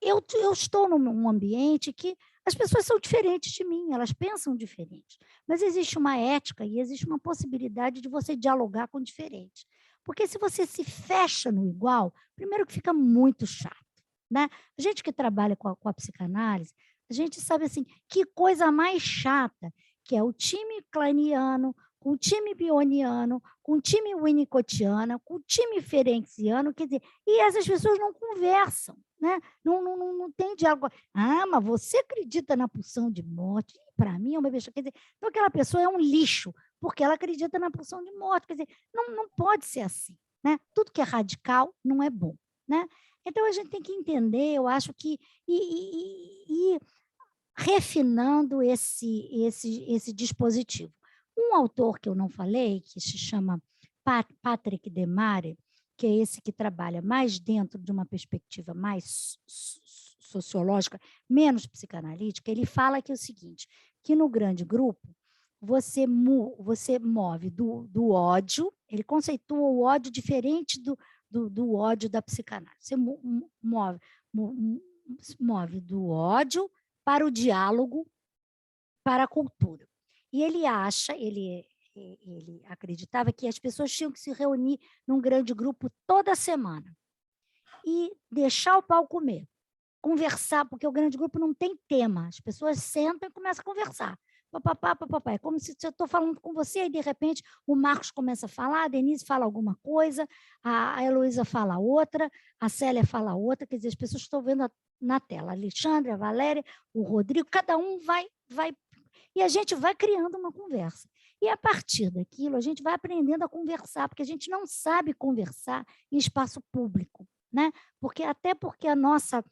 eu estou num ambiente que as pessoas são diferentes de mim, elas pensam diferente, mas existe uma ética e existe uma possibilidade de você dialogar com diferentes. Porque se você se fecha no igual, primeiro que fica muito chato, né? A gente que trabalha com a psicanálise, a gente sabe assim, que coisa mais chata, que é o time kleiniano, com o time bioniano, com o time winnicottiano, com o time ferenciano, quer dizer, e essas pessoas não conversam, né? Não tem diálogo. Mas você acredita na pulsão de morte? Para mim é uma besteira. Quer dizer, então aquela pessoa é um lixo, porque ela acredita na pulsão de morte. Quer dizer, não pode ser assim, né? Tudo que é radical não é bom, né? Então a gente tem que entender, eu acho que ir refinando esse dispositivo. Um autor que eu não falei, que se chama Patrick Demare, que é esse que trabalha mais dentro de uma perspectiva mais sociológica, menos psicanalítica, ele fala que é o seguinte, que no grande grupo você move do ódio, ele conceitua o ódio diferente do ódio da psicanálise. Você move do ódio para o diálogo, para a cultura. E ele acreditava que as pessoas tinham que se reunir num grande grupo toda semana e deixar o pau comer, conversar, porque o grande grupo não tem tema, as pessoas sentam e começam a conversar. Papapá. É como se eu estou falando com você e, de repente, o Marcos começa a falar, a Denise fala alguma coisa, a Heloísa fala outra, a Célia fala outra, quer dizer, as pessoas estão vendo na tela, a Alexandre, a Valéria, o Rodrigo, cada um vai e a gente vai criando uma conversa. E a partir daquilo, a gente vai aprendendo a conversar, porque a gente não sabe conversar em espaço público, né? Até porque a nossa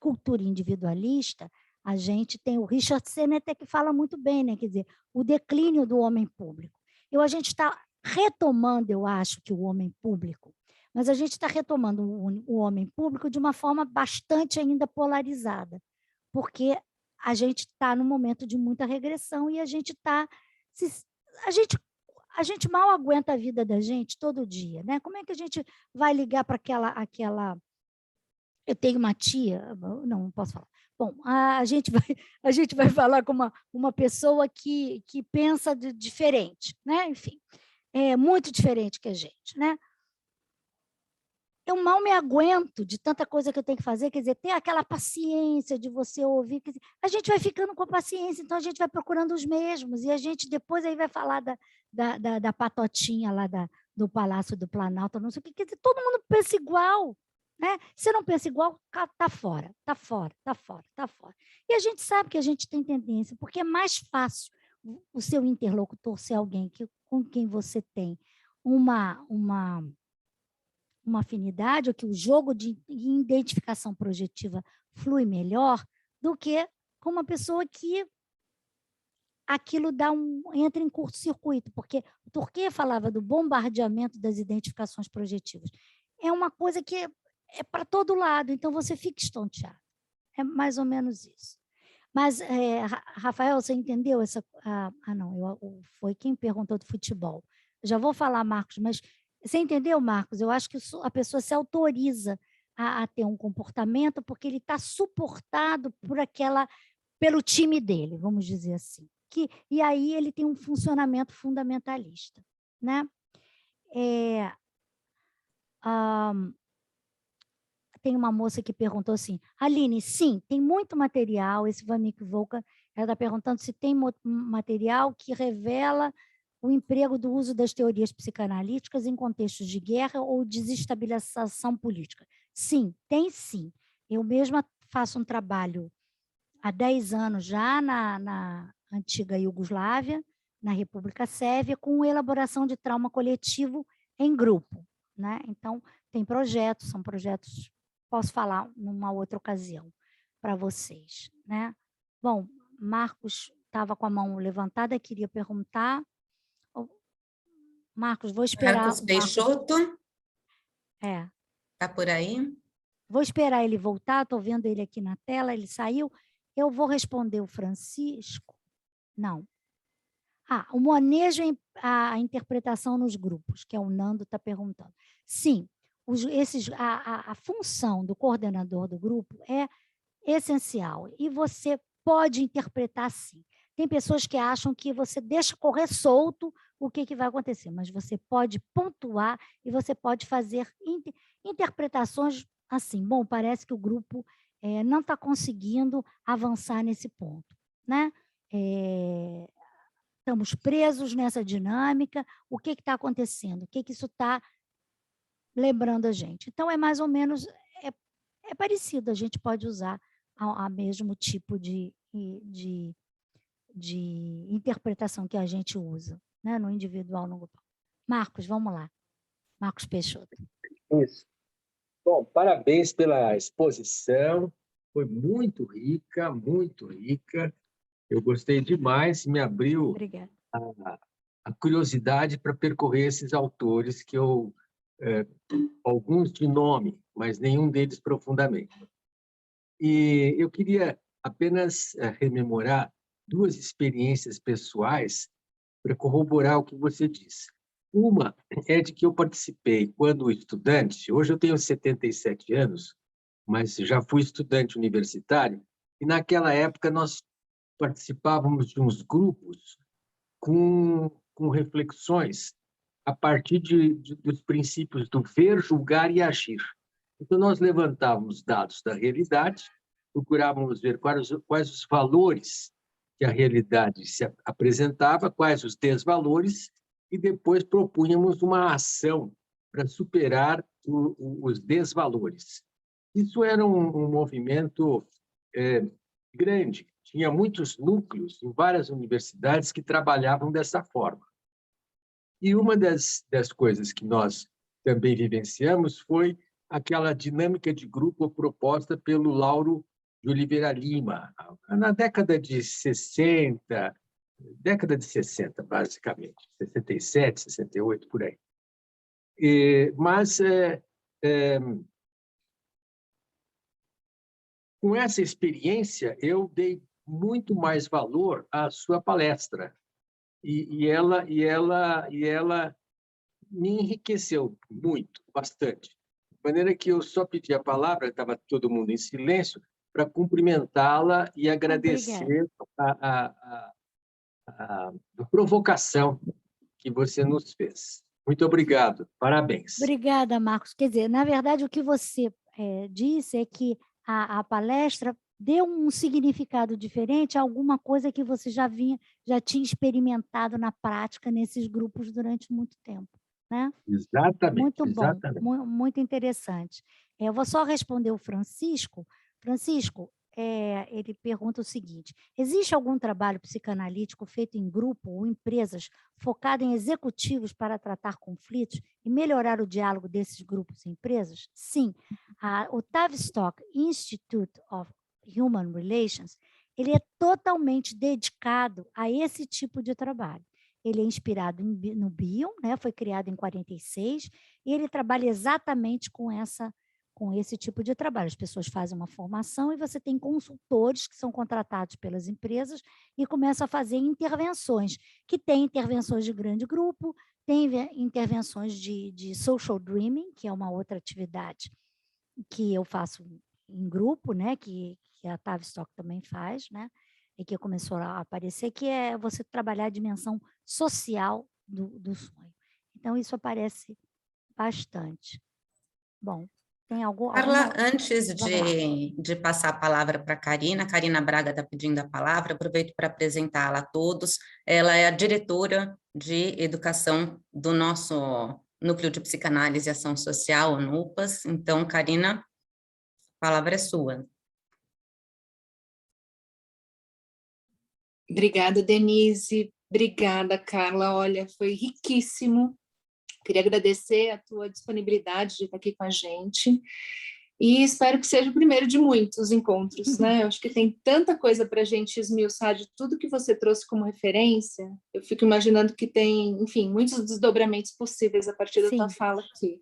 cultura individualista, a gente tem o Richard Sennett que fala muito bem, né? Quer dizer, o declínio do homem público. A gente está retomando, eu acho, que o homem público, mas a gente está retomando o homem público de uma forma bastante ainda polarizada, porque a gente está num momento de muita regressão e a gente mal aguenta a vida da gente todo dia, né? Como é que a gente vai ligar para aquela... Eu tenho uma tia, não posso falar. Bom, a gente vai falar com uma pessoa que pensa diferente, né? Enfim, é muito diferente que a gente, né? Eu mal me aguento de tanta coisa que eu tenho que fazer, quer dizer, ter aquela paciência de você ouvir, quer dizer, a gente vai ficando com paciência, então a gente vai procurando os mesmos, e a gente depois aí vai falar da patotinha lá do Palácio do Planalto, não sei o que, quer dizer, todo mundo pensa igual, né? Se não pensa igual, tá fora. E a gente sabe que a gente tem tendência, porque é mais fácil o seu interlocutor ser alguém com quem você tem uma afinidade, ou que o jogo de identificação projetiva flui melhor, do que com uma pessoa que aquilo entra em curto-circuito, porque o Turquia falava do bombardeamento das identificações projetivas. É uma coisa que é para todo lado, então você fica estonteado. É mais ou menos isso. Mas, Rafael, você entendeu essa... não, foi quem perguntou do futebol. Já vou falar, Marcos, mas você entendeu, Marcos? Eu acho que a pessoa se autoriza a ter um comportamento porque ele está suportado pelo time dele, vamos dizer assim. E aí ele tem um funcionamento fundamentalista, né? Tem uma moça que perguntou assim, Aline, sim, tem muito material, esse Vanik Volka, ela está perguntando se tem material que revela o emprego do uso das teorias psicanalíticas em contextos de guerra ou desestabilização política. Sim, tem sim. Eu mesma faço um trabalho há 10 anos já na antiga Iugoslávia, na República Sérvia, com elaboração de trauma coletivo em grupo, né? Então, tem projetos, são projetos, posso falar numa outra ocasião para vocês, né? Bom, Marcos estava com a mão levantada, queria perguntar. Marcos, vou esperar. Marcos Peixoto, É. está por aí? Vou esperar ele voltar, estou vendo ele aqui na tela, ele saiu. Eu vou responder o Francisco. Não. O manejo, a interpretação nos grupos, que é o Nando está perguntando. Sim, a função do coordenador do grupo é essencial e você pode interpretar sim. Tem pessoas que acham que você deixa correr solto o que vai acontecer, mas você pode pontuar e você pode fazer interpretações assim. Bom, parece que o grupo não está conseguindo avançar nesse ponto, né? Estamos presos nessa dinâmica, o que está acontecendo? O que isso está lembrando a gente? Então, é mais ou menos, é parecido, a gente pode usar o mesmo tipo de interpretação que a gente usa, né? No individual, no grupal. Marcos, vamos lá. Marcos Peixoto. Isso. Bom, parabéns pela exposição, foi muito rica, muito rica. Eu gostei demais, me abriu a curiosidade para percorrer esses autores que eu, alguns de nome, mas nenhum deles profundamente. E eu queria apenas rememorar duas experiências pessoais para corroborar o que você disse. Uma é de que eu participei quando estudante, hoje eu tenho 77 anos, mas já fui estudante universitário, e naquela época nós participávamos de uns grupos com reflexões a partir dos princípios do ver, julgar e agir. Então, nós levantávamos dados da realidade, procurávamos ver quais os valores que a realidade se apresentava, quais os desvalores, e depois propunhamos uma ação para superar os desvalores. Isso era um movimento grande, tinha muitos núcleos em várias universidades que trabalhavam dessa forma. E uma das coisas que nós também vivenciamos foi aquela dinâmica de grupo proposta pelo Lauro de Oliveira Lima, na década de 60, basicamente, 67, 68, por aí. Mas com essa experiência, eu dei muito mais valor à sua palestra. E ela me enriqueceu muito, bastante. De maneira que eu só pedi a palavra, estava todo mundo em silêncio, para cumprimentá-la e agradecer a provocação que você nos fez. Muito obrigado, parabéns. Obrigada, Marcos. Quer dizer, na verdade, o que você disse é que a palestra deu um significado diferente a alguma coisa que você já tinha experimentado na prática nesses grupos durante muito tempo, né? Exatamente. Muito bom, exatamente. muito interessante. Eu vou só responder o Francisco. Francisco, ele pergunta o seguinte: existe algum trabalho psicanalítico feito em grupo ou empresas focado em executivos para tratar conflitos e melhorar o diálogo desses grupos e empresas? Sim. O Tavistock Institute of Human Relations, ele é totalmente dedicado a esse tipo de trabalho. Ele é inspirado no Bion, né? Foi criado em 46, e ele trabalha exatamente com esse tipo de trabalho. As pessoas fazem uma formação e você tem consultores que são contratados pelas empresas e começam a fazer intervenções, que tem intervenções de grande grupo, tem intervenções de social dreaming, que é uma outra atividade que eu faço em grupo, né? Que a Tavistock também faz, né? E que começou a aparecer, que é você trabalhar a dimensão social do sonho. Então, isso aparece bastante. Bom, tem Carla, antes de passar a palavra para a Karina Braga está pedindo a palavra, aproveito para apresentá-la a todos. Ela é a diretora de educação do nosso Núcleo de Psicanálise e Ação Social, o NUPAS. Então, Karina, a palavra é sua. Obrigada, Denise. Obrigada, Carla. Olha, foi riquíssimo Queria agradecer a tua disponibilidade de estar aqui com a gente e espero que seja o primeiro de muitos encontros, né? Eu acho que tem tanta coisa para a gente esmiuçar de tudo que você trouxe como referência. Eu fico imaginando que tem, enfim, muitos desdobramentos possíveis a partir da tua fala aqui.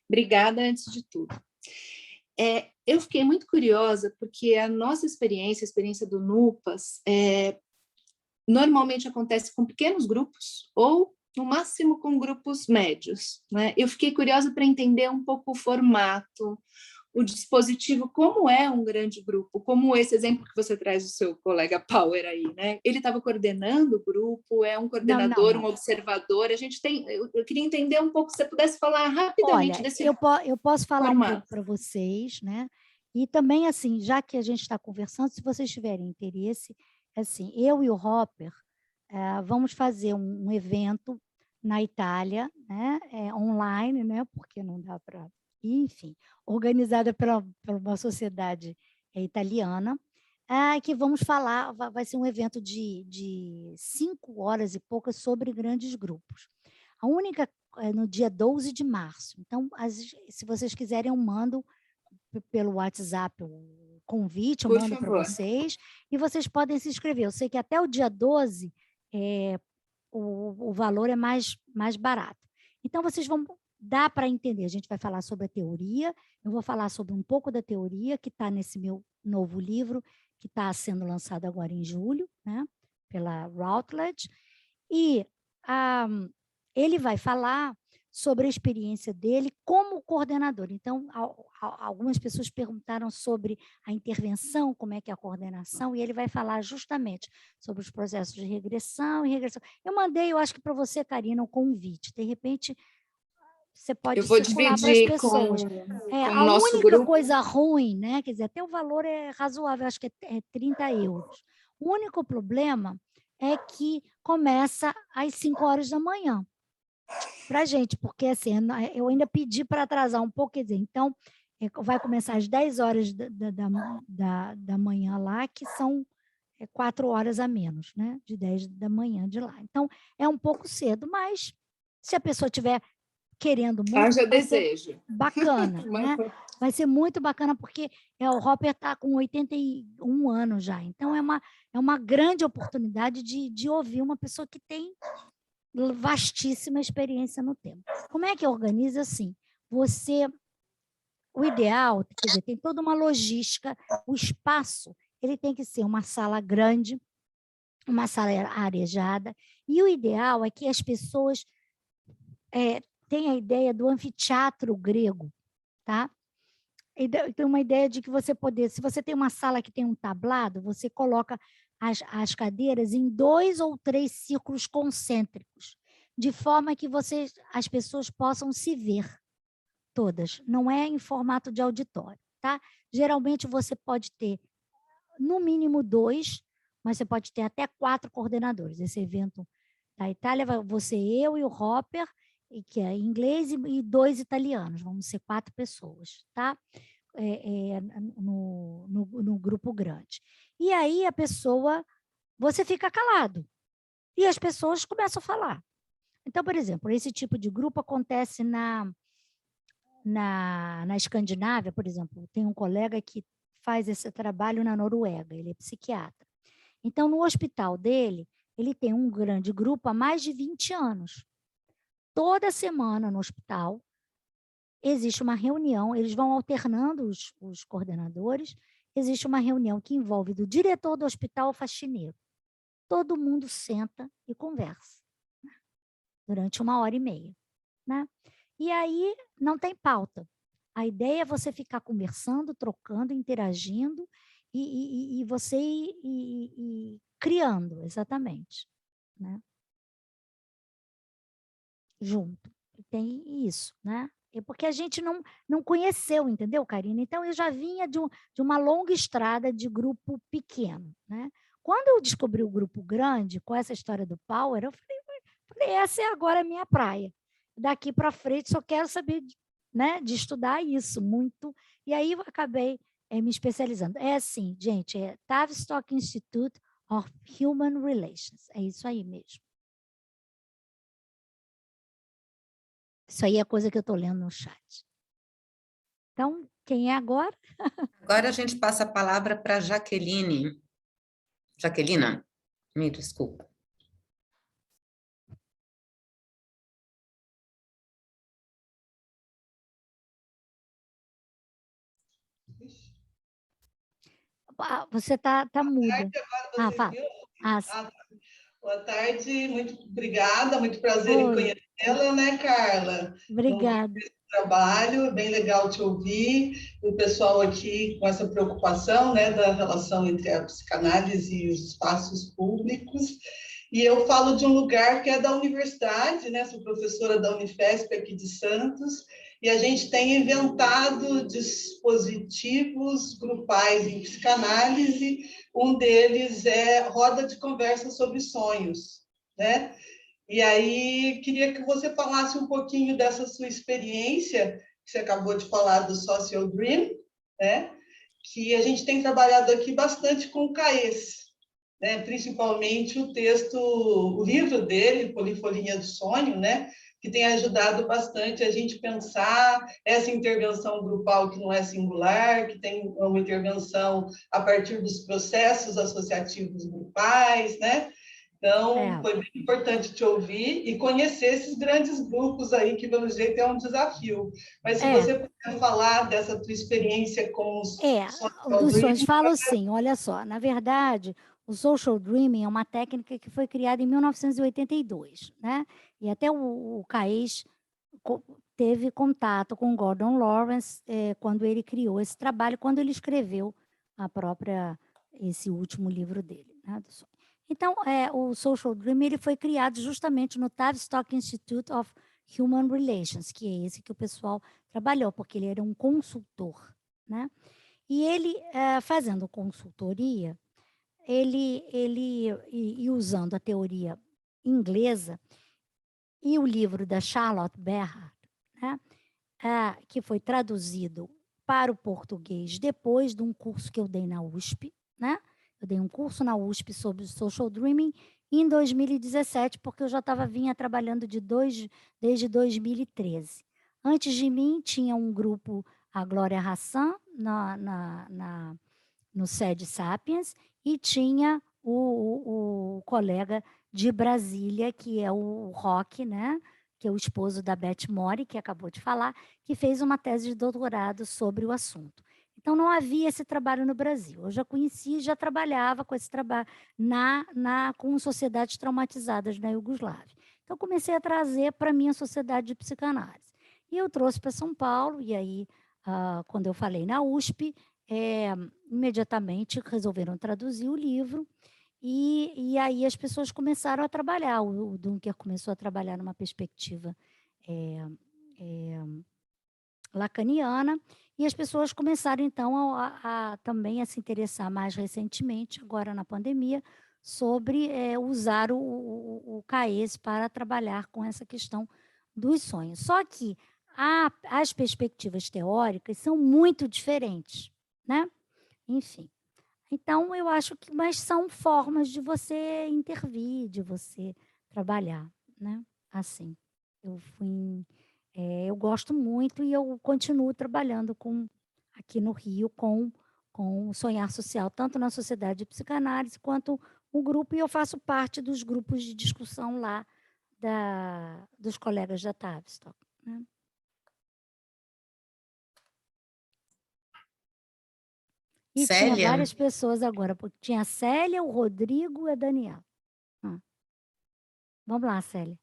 Obrigada, antes de tudo. Eu fiquei muito curiosa porque a nossa experiência, a experiência do NUPAS, normalmente acontece com pequenos grupos ou, no máximo, com grupos médios, né? Eu fiquei curiosa para entender um pouco o formato, o dispositivo, como é um grande grupo, como esse exemplo que você traz do seu colega Power aí, né? Ele estava coordenando o grupo, é um coordenador, um observador, a gente tem... Eu queria entender um pouco, se você pudesse falar rapidamente. Olha, desse eu posso falar formato. um pouco para vocês, né? E também, assim, já que a gente está conversando, se vocês tiverem interesse, assim, eu e o Hopper vamos fazer um evento na Itália, né? Online, né? Porque não dá para... Enfim, organizada por uma sociedade italiana, que vamos falar, vai ser um evento de 5 horas e poucas sobre grandes grupos. A única, no dia 12 de março. Então, se vocês quiserem, eu mando pelo WhatsApp o convite, eu mando para vocês, e vocês podem se inscrever. Eu sei que até o dia 12 o valor é mais barato. Então, vocês vão... Dá para entender, a gente vai falar sobre a teoria, eu vou falar sobre um pouco da teoria que está nesse meu novo livro, que está sendo lançado agora em julho, né, pela Routledge, e ele vai falar sobre a experiência dele como coordenador. Então, algumas pessoas perguntaram sobre a intervenção, como é que é a coordenação, e ele vai falar justamente sobre os processos de regressão e regressão. Eu mandei, eu acho que para você, Karina, um convite. De repente, você pode circular para as pessoas. A única coisa ruim, né? Quer dizer, até o valor é razoável, acho que é 30 euros. O único problema é que começa às 5 horas da manhã para a gente, porque assim, eu ainda pedi para atrasar um pouco, quer dizer, então vai começar às 10 horas da manhã lá, que são 4 horas a menos, né? De 10 da manhã de lá. Então, é um pouco cedo, mas se a pessoa tiver querendo muito, vai ser bacana, né? Vai ser muito bacana, porque o Hopper está com 81 anos já, então é uma grande oportunidade de ouvir uma pessoa que tem vastíssima experiência no tema. Como é que organiza? Assim, o ideal, quer dizer, tem toda uma logística, o espaço, ele tem que ser uma sala grande, uma sala arejada, e o ideal é que as pessoas tem a ideia do anfiteatro grego, tá? Tem uma ideia de que se você tem uma sala que tem um tablado, você coloca as cadeiras em 2 ou 3 círculos concêntricos, de forma que as pessoas possam se ver todas. Não é em formato de auditório, tá? Geralmente você pode ter, no mínimo 2, mas você pode ter até 4 coordenadores. Esse evento da Itália, você, eu e o Hopper, que é inglês, e 2 italianos, vamos ser 4 pessoas, tá? No grupo grande. E aí você fica calado, e as pessoas começam a falar. Então, por exemplo, esse tipo de grupo acontece na Escandinávia, por exemplo, tem um colega que faz esse trabalho na Noruega, ele é psiquiatra. Então, no hospital dele, ele tem um grande grupo há mais de 20 anos. Toda semana no hospital existe uma reunião, eles vão alternando os coordenadores, existe uma reunião que envolve do diretor do hospital ao faxineiro. Todo mundo senta e conversa, né, durante 1h30. Né? E aí não tem pauta. A ideia é você ficar conversando, trocando, interagindo e você ir criando, exatamente. Né? Junto. Tem isso, né? Porque a gente não conheceu, entendeu, Karina? Então, eu já vinha de uma longa estrada de grupo pequeno, né? Quando eu descobri o grupo grande, com essa história do Power, eu falei, essa é agora a minha praia. Daqui para frente, só quero saber, né, de estudar isso muito. E aí, eu acabei me especializando. É assim, gente, Tavistock Institute of Human Relations. É isso aí mesmo. Isso aí é coisa que eu estou lendo no chat. Então, quem é agora? Agora a gente passa a palavra para Jaqueline. Jaquelina, me desculpa. Você tá muda. Boa tarde, agora Fala. vocês Tá. Boa tarde, muito obrigada, muito prazer em conhecê-la, né, Carla? Obrigada. Trabalho, é bem legal te ouvir, o pessoal aqui com essa preocupação, né, da relação entre a psicanálise e os espaços públicos. E eu falo de um lugar que é da universidade, né, sou professora da Unifesp aqui de Santos, e a gente tem inventado dispositivos grupais em psicanálise. Um deles é roda de conversa sobre sonhos, né? E aí, queria que você falasse um pouquinho dessa sua experiência, que você acabou de falar do Social Dream, né? Que a gente tem trabalhado aqui bastante com o CAES, né? Principalmente o texto, o livro dele, Polifonia do Sonho, né? Que tem ajudado bastante a gente pensar essa intervenção grupal que não é singular, que tem uma intervenção a partir dos processos associativos grupais, né? Então, foi bem importante te ouvir e conhecer esses grandes grupos aí, que, pelo jeito, é um desafio. Mas se você puder falar dessa tua experiência com os dos sonhos, falo sim, olha só. Na verdade, o Social Dreaming é uma técnica que foi criada em 1982, né? E até o CAES teve contato com Gordon Lawrence quando ele criou esse trabalho, quando ele escreveu esse último livro dele, né, do sonho. Então, o Social Dream ele foi criado justamente no Tavistock Institute of Human Relations, que é esse que o pessoal trabalhou, porque ele era um consultor, né? E ele, fazendo consultoria, e usando a teoria inglesa e o livro da Charlotte Berhardt, né? Que foi traduzido para o português depois de um curso que eu dei na USP, né? Eu dei um curso na USP sobre Social Dreaming em 2017, porque eu já vinha trabalhando desde 2013. Antes de mim, tinha um grupo, a Glória Hassan, no SED Sapiens, e tinha o colega de Brasília, que é o Roque, né? Que é o esposo da Beth Mori, que acabou de falar, que fez uma tese de doutorado sobre o assunto. Então, não havia esse trabalho no Brasil. Eu já conhecia, já trabalhava com esse trabalho com sociedades traumatizadas na Iugoslávia. Então, comecei a trazer para a minha sociedade de psicanálise. E eu trouxe para São Paulo, e aí, quando eu falei na USP, imediatamente resolveram traduzir o livro, e aí as pessoas começaram a trabalhar. O Dunker começou a trabalhar numa perspectiva lacaniana, e as pessoas começaram, então, também a se interessar mais recentemente, agora na pandemia, sobre usar o CAES para trabalhar com essa questão dos sonhos. Só que as perspectivas teóricas são muito diferentes, né? Enfim. Então, eu acho que mas são formas de você intervir, de você trabalhar, né? Assim, eu gosto muito e eu continuo trabalhando aqui no Rio com o Sonhar Social, tanto na Sociedade de Psicanálise quanto o grupo, e eu faço parte dos grupos de discussão lá dos colegas da Tavistock, né? E Célia? tinha várias pessoas agora, porque tinha a Célia, o Rodrigo e a Daniela. Vamos lá, Célia.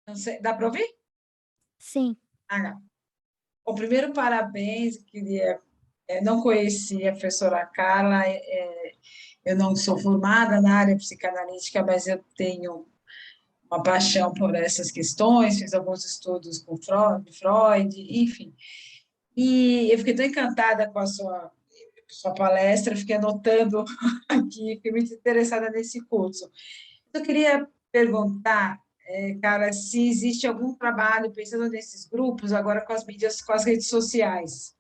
Não sei, dá para ouvir? Sim. Bom, primeiro, parabéns, não conhecia a professora Carla, eu não sou formada na área psicanalítica, mas eu tenho uma paixão por essas questões, fiz alguns estudos com Freud, enfim. E eu fiquei tão encantada com a sua palestra, fiquei anotando aqui, fiquei muito interessada nesse curso. Eu queria perguntar, cara, se existe algum trabalho, pensando nesses grupos, agora com as mídias, com as redes sociais,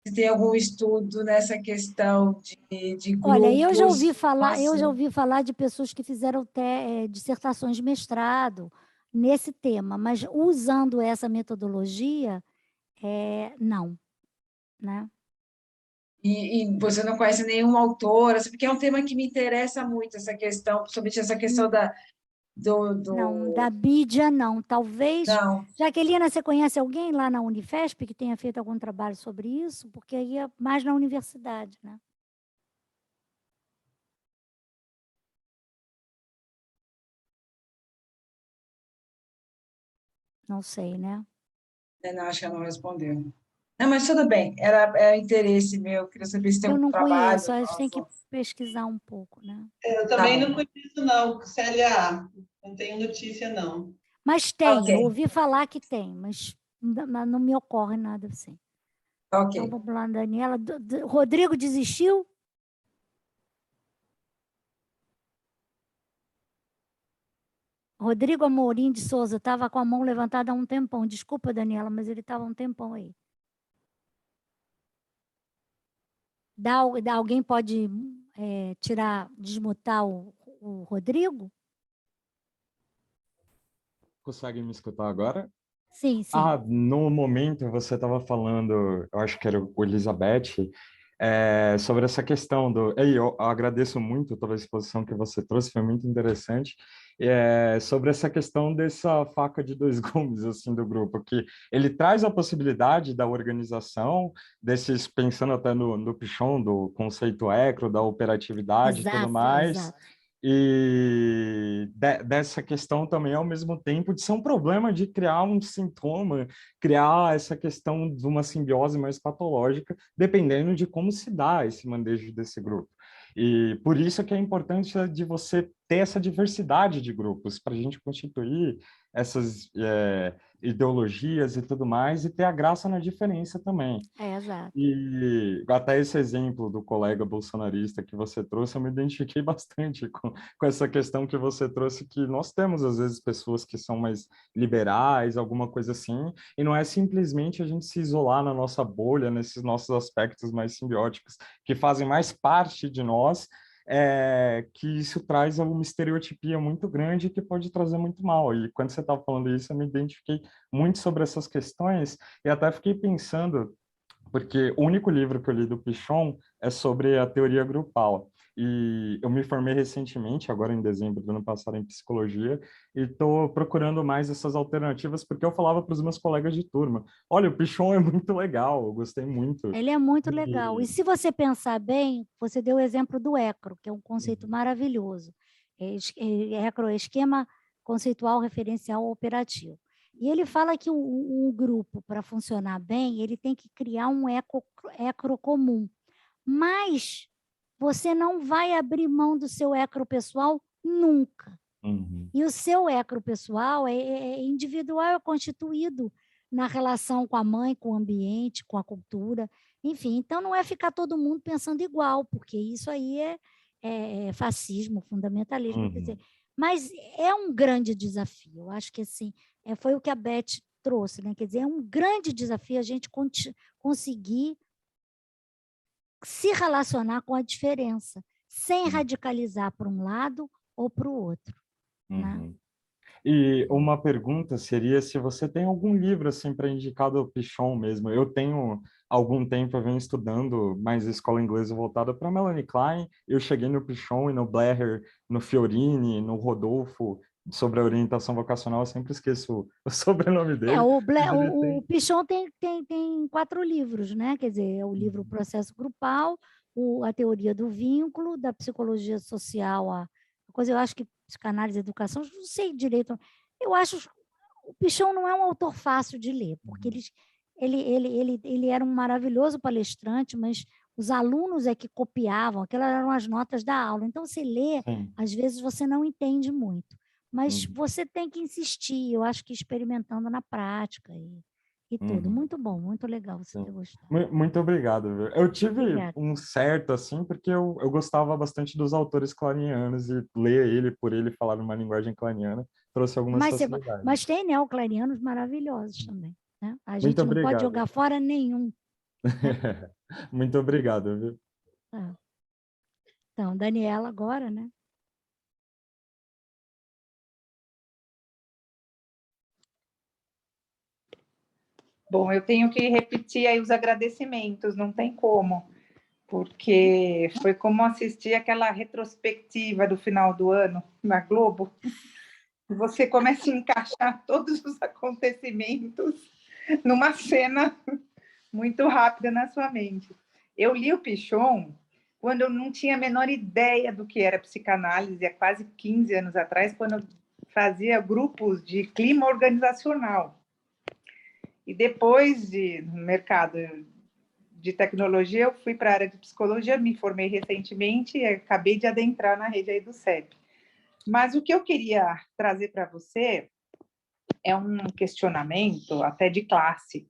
Se tem algum estudo nessa questão de grupos. Olha, eu já ouvi assim. falar de pessoas que fizeram dissertações de mestrado nesse tema, mas usando essa metodologia, não, né? E você não conhece nenhuma autora, porque é um tema que me interessa muito, essa questão, principalmente essa questão Não, da Bídia não. Talvez. Não. Jaquelina, você conhece alguém lá na Unifesp que tenha feito algum trabalho sobre isso? Porque aí é mais na universidade, né? Não sei, né? Não, acho que ela não respondeu. Não, mas tudo bem, era interesse meu, queria saber se tem Eu algum não trabalho. conheço, a gente tem que pesquisar um pouco, né? Eu também não conheço, não, Célia, não tenho notícia, não. Mas tem, eu ouvi falar que tem, mas não me ocorre nada assim. Ok. Então, vamos lá, Daniela. Rodrigo desistiu? Rodrigo Amorim de Souza estava com a mão levantada há um tempão. Desculpa, Daniela, mas ele estava há um tempão aí. Alguém pode desmutar o Rodrigo? Consegue me escutar agora? Sim, sim. No momento você estava falando, eu acho que era o Elizabeth, sobre essa questão do... eu agradeço muito toda a exposição que você trouxe, foi muito interessante. Sobre essa questão dessa faca de dois gumes, assim, do grupo, que ele traz a possibilidade da organização, pensando até no Pichon, do conceito ECRO, da operatividade e tudo mais, exato. E dessa questão também, ao mesmo tempo, de ser um problema de criar um sintoma, criar essa questão de uma simbiose mais patológica, dependendo de como se dá esse manejo desse grupo. E por isso que é importante de você ter essa diversidade de grupos, para a gente constituir essas ideologias e tudo mais, e ter a graça na diferença também. Exato. E até esse exemplo do colega bolsonarista que você trouxe, eu me identifiquei bastante com essa questão que você trouxe, que nós temos, às vezes, pessoas que são mais liberais, alguma coisa assim, e não é simplesmente a gente se isolar na nossa bolha, nesses nossos aspectos mais simbióticos, que fazem mais parte de nós, que isso traz uma estereotipia muito grande que pode trazer muito mal. E quando você estava falando isso, eu me identifiquei muito sobre essas questões e até fiquei pensando, porque o único livro que eu li do Pichon é sobre a teoria grupal. E eu me formei recentemente, agora em dezembro do ano passado, em psicologia, e estou procurando mais essas alternativas, porque eu falava para os meus colegas de turma, olha, o Pichon é muito legal, eu gostei muito. Ele é muito legal. E se você pensar bem, você deu o exemplo do ECRO, que é um conceito maravilhoso. ECRO é esquema conceitual referencial operativo. E ele fala que um grupo, para funcionar bem, ele tem que criar um ECRO comum. Mas você não vai abrir mão do seu ECRO pessoal nunca. E o seu ECRO pessoal é individual, é constituído na relação com a mãe, com o ambiente, com a cultura, enfim. Então, não é ficar todo mundo pensando igual, porque isso aí é fascismo, fundamentalismo, quer dizer, mas é um grande desafio. Eu acho que assim, foi o que a Beth trouxe, né? Quer dizer, é um grande desafio a gente conseguir se relacionar com a diferença, sem radicalizar para um lado ou para o outro. Né? E uma pergunta seria se você tem algum livro assim para indicar do Pichon mesmo. Eu tenho algum tempo, eu venho estudando mais escola inglesa voltada para Melanie Klein. Eu cheguei no Pichon e no Blair, no Fiorini, no Rodolfo, sobre a orientação vocacional. Eu sempre esqueço o sobrenome dele. O Pichon tem 4 livros, né? Quer dizer, é o livro Processo Grupal, a Teoria do Vínculo, da Psicologia Social, a coisa, eu acho que psicanálise e educação, não sei direito. Eu acho o Pichon não é um autor fácil de ler, porque ele era um maravilhoso palestrante, mas os alunos é que copiavam, aquelas eram as notas da aula. Então, você lê, às vezes você não entende muito, mas você tem que insistir, eu acho que experimentando na prática e tudo. Muito bom, muito legal você ter gostado. Muito obrigado. Eu tive um certo, assim, porque eu gostava bastante dos autores clarinianos e ler ele, por ele falar numa linguagem clariniana, trouxe algumas facilidades. Mas tem neoclarianos maravilhosos também. Né? A gente Muito não pode obrigado. jogar fora nenhum. Muito obrigado, viu? Ah. Então, Daniela agora, né? Bom, eu tenho que repetir aí os agradecimentos, não tem como, porque foi como assistir aquela retrospectiva do final do ano na Globo. Você começa a encaixar todos os acontecimentos numa cena muito rápida na sua mente. Eu li o Pichon quando eu não tinha a menor ideia do que era psicanálise, há quase 15 anos atrás, quando eu fazia grupos de clima organizacional. E depois no mercado de tecnologia, eu fui para a área de psicologia, me formei recentemente e acabei de adentrar na rede aí do CEP. Mas o que eu queria trazer para você é um questionamento até de classe,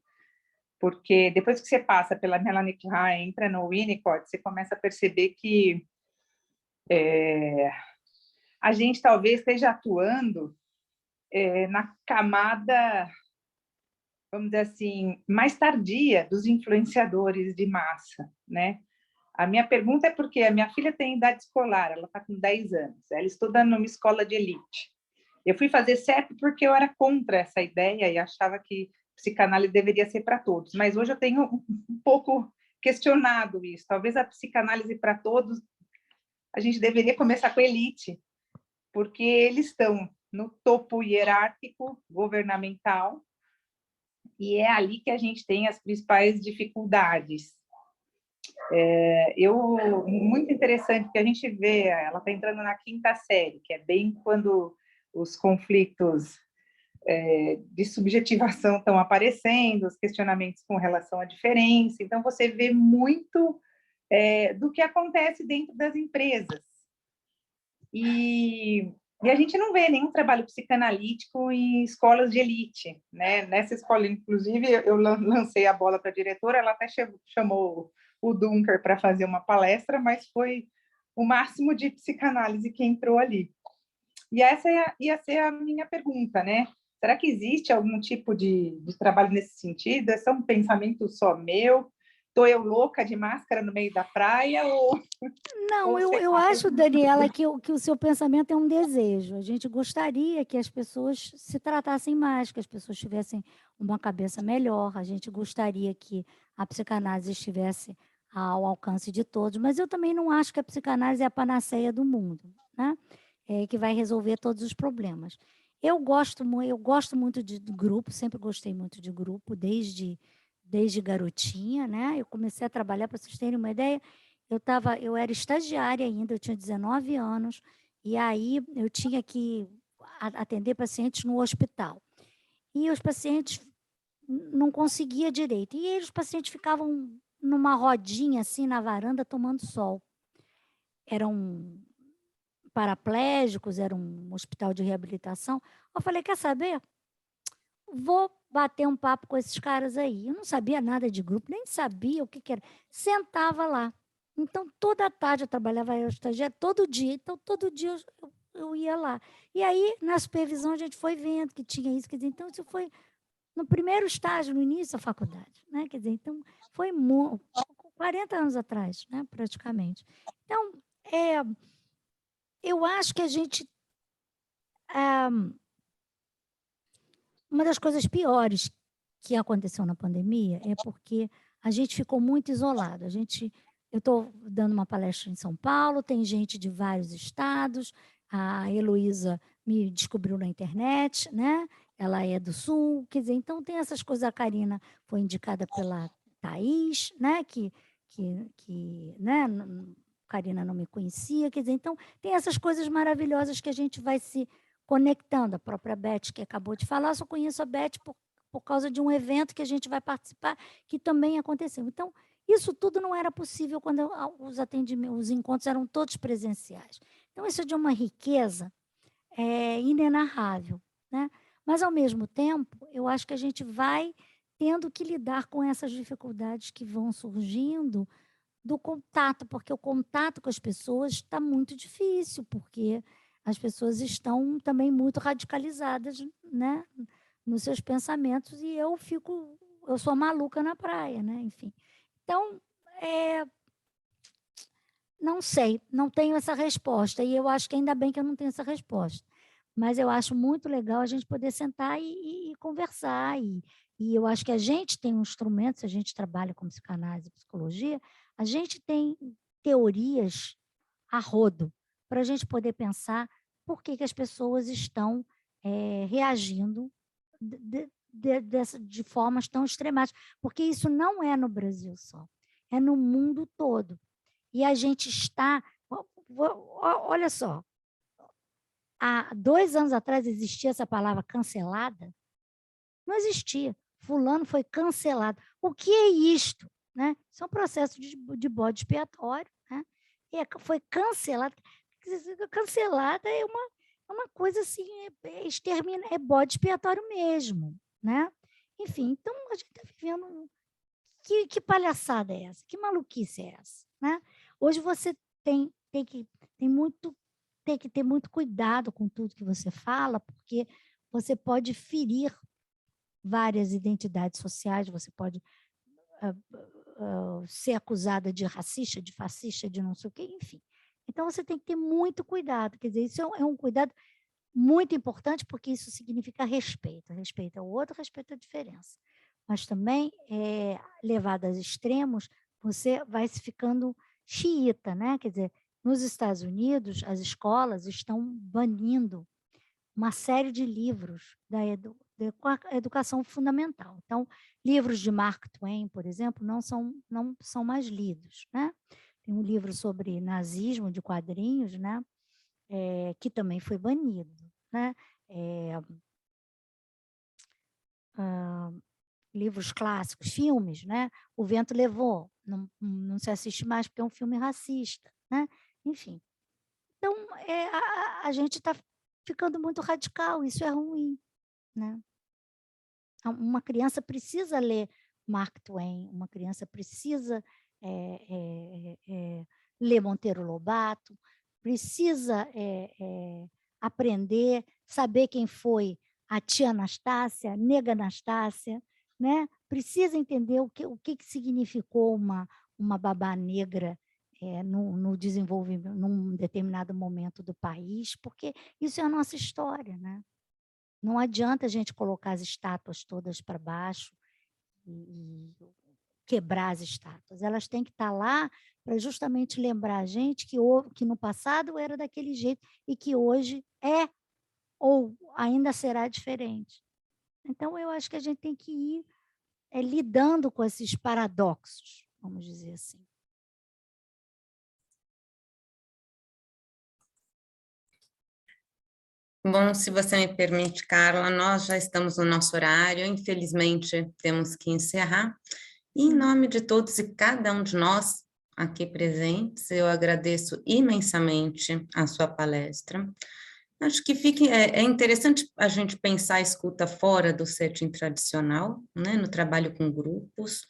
porque depois que você passa pela Melanie Klein, entra no Winnicott, você começa a perceber que a gente talvez esteja atuando na camada, vamos dizer assim, mais tardia dos influenciadores de massa, né? A minha pergunta é porque a minha filha tem idade escolar, ela está com 10 anos, ela estuda numa escola de elite. Eu fui fazer CEP porque eu era contra essa ideia e achava que psicanálise deveria ser para todos, mas hoje eu tenho um pouco questionado isso. Talvez a psicanálise para todos, a gente deveria começar com a elite, porque eles estão no topo hierárquico governamental e é ali que a gente tem as principais dificuldades. Muito interessante que a gente vê, ela está entrando na 5ª série, que é bem quando os conflitos de subjetivação estão aparecendo, os questionamentos com relação à diferença. Então, você vê muito do que acontece dentro das empresas. E a gente não vê nenhum trabalho psicanalítico em escolas de elite, né? Nessa escola, inclusive, eu lancei a bola para a diretora, ela até chamou o Dunker para fazer uma palestra, mas foi o máximo de psicanálise que entrou ali. E essa ia ser a minha pergunta, né? Será que existe algum tipo de trabalho nesse sentido? É só um pensamento só meu? Estou eu louca de máscara no meio da praia? Não, eu acho, Daniela, que o seu pensamento é um desejo. A gente gostaria que as pessoas se tratassem mais, que as pessoas tivessem uma cabeça melhor. A gente gostaria que a psicanálise estivesse ao alcance de todos, mas eu também não acho que a psicanálise é a panaceia do mundo, né? Que vai resolver todos os problemas. Eu gosto muito de grupo, sempre gostei muito de grupo, desde garotinha, né? Eu comecei a trabalhar, para vocês terem uma ideia, eu era estagiária ainda, eu tinha 19 anos, e aí eu tinha que atender pacientes no hospital. E os pacientes não conseguia direito. E os pacientes ficavam numa rodinha, assim, na varanda, tomando sol. Eram paraplégicos, era um hospital de reabilitação. Eu falei, quer saber? Vou bater um papo com esses caras aí. Eu não sabia nada de grupo, nem sabia o que era. Sentava lá. Então, toda tarde eu trabalhava, eu estagiária, todo dia. Então, todo dia eu ia lá. E aí, na supervisão, a gente foi vendo que tinha isso. Quer dizer, então, isso foi no primeiro estágio, no início da faculdade. Né? Quer dizer, então, foi 40 anos atrás, né? Praticamente. Então, eu acho que a gente... uma das coisas piores que aconteceu na pandemia é porque a gente ficou muito isolado. Eu estou dando uma palestra em São Paulo, tem gente de vários estados, a Heloísa me descobriu na internet, né? Ela é do Sul, quer dizer, então tem essas coisas. A Karina foi indicada pela Thaís, né? Né? Karina não me conhecia, quer dizer, então tem essas coisas maravilhosas que a gente vai se conectando. A própria Beth, que acabou de falar, só conheço a Beth por causa de um evento que a gente vai participar, que também aconteceu. Então, isso tudo não era possível quando os encontros eram todos presenciais. Então, isso é de uma riqueza inenarrável, né? Mas, ao mesmo tempo, eu acho que a gente vai tendo que lidar com essas dificuldades que vão surgindo do contato, porque o contato com as pessoas está muito difícil, porque as pessoas estão também muito radicalizadas, né, nos seus pensamentos, e eu sou maluca na praia, né? Enfim, Então, não sei, não tenho essa resposta, e eu acho que ainda bem que eu não tenho essa resposta. Mas eu acho muito legal a gente poder sentar e conversar, e eu acho que a gente tem um instrumento, se a gente trabalha com psicanálise e psicologia, a gente tem teorias a rodo, para a gente poder pensar por que as pessoas estão reagindo de formas tão extremas, porque isso não é no Brasil só, é no mundo todo. E a gente está... Olha só, há 2 anos atrás existia essa palavra cancelada? Não existia. Fulano foi cancelado. O que é isto? Né? Isso é um processo de bode expiatório. Né? Foi cancelado. Cancelada é uma coisa assim, é bode expiatório mesmo. Né? Enfim, então a gente está vivendo... Que palhaçada é essa? Que maluquice é essa? Né? Hoje você tem que ter muito cuidado com tudo que você fala, porque você pode ferir várias identidades sociais, você pode ser acusada de racista, de fascista, de não sei o quê, enfim. Então, você tem que ter muito cuidado, quer dizer, isso é um cuidado muito importante, porque isso significa respeito. Respeito ao outro, respeito à diferença. Mas também, levado aos extremos, você vai se ficando xiita, né? Quer dizer, nos Estados Unidos, as escolas estão banindo uma série de livros da educação fundamental. Então, livros de Mark Twain, por exemplo, não são mais lidos. Né? Tem um livro sobre nazismo de quadrinhos, né? Que também foi banido. Né? Livros clássicos, filmes, né? O Vento Levou, não se assiste mais porque é um filme racista. Né? Enfim. Então, a gente está ficando muito radical, isso é ruim. Né? Uma criança precisa ler Mark Twain, uma criança precisa ler Monteiro Lobato, precisa aprender, saber quem foi a tia Anastácia, nega Anastácia, né? Precisa entender o que significou uma babá negra no desenvolvimento, num determinado momento do país, porque isso é a nossa história, né? Não adianta a gente colocar as estátuas todas para baixo e quebrar as estátuas. Elas têm que estar lá para justamente lembrar a gente que no passado era daquele jeito e que hoje é ou ainda será diferente. Então, eu acho que a gente tem que ir lidando com esses paradoxos, vamos dizer assim. Bom, se você me permite, Carla, nós já estamos no nosso horário, infelizmente temos que encerrar. E em nome de todos e cada um de nós aqui presentes, eu agradeço imensamente a sua palestra. Acho que é interessante a gente pensar a escuta fora do setting tradicional, né, no trabalho com grupos,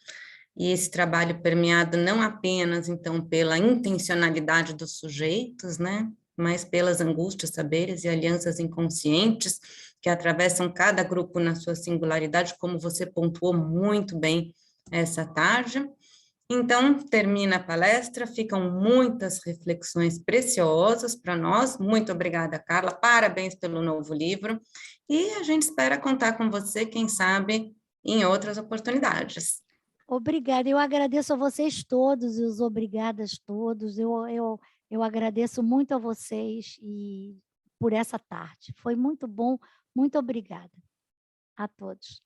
e esse trabalho permeado não apenas, então, pela intencionalidade dos sujeitos, né, mas pelas angústias, saberes e alianças inconscientes que atravessam cada grupo na sua singularidade, como você pontuou muito bem essa tarde. Então, termina a palestra, ficam muitas reflexões preciosas para nós. Muito obrigada, Carla, parabéns pelo novo livro, e a gente espera contar com você, quem sabe, em outras oportunidades. Obrigada, eu agradeço a vocês todos e os obrigadas todos, eu agradeço muito a vocês e por essa tarde, foi muito bom, muito obrigada a todos.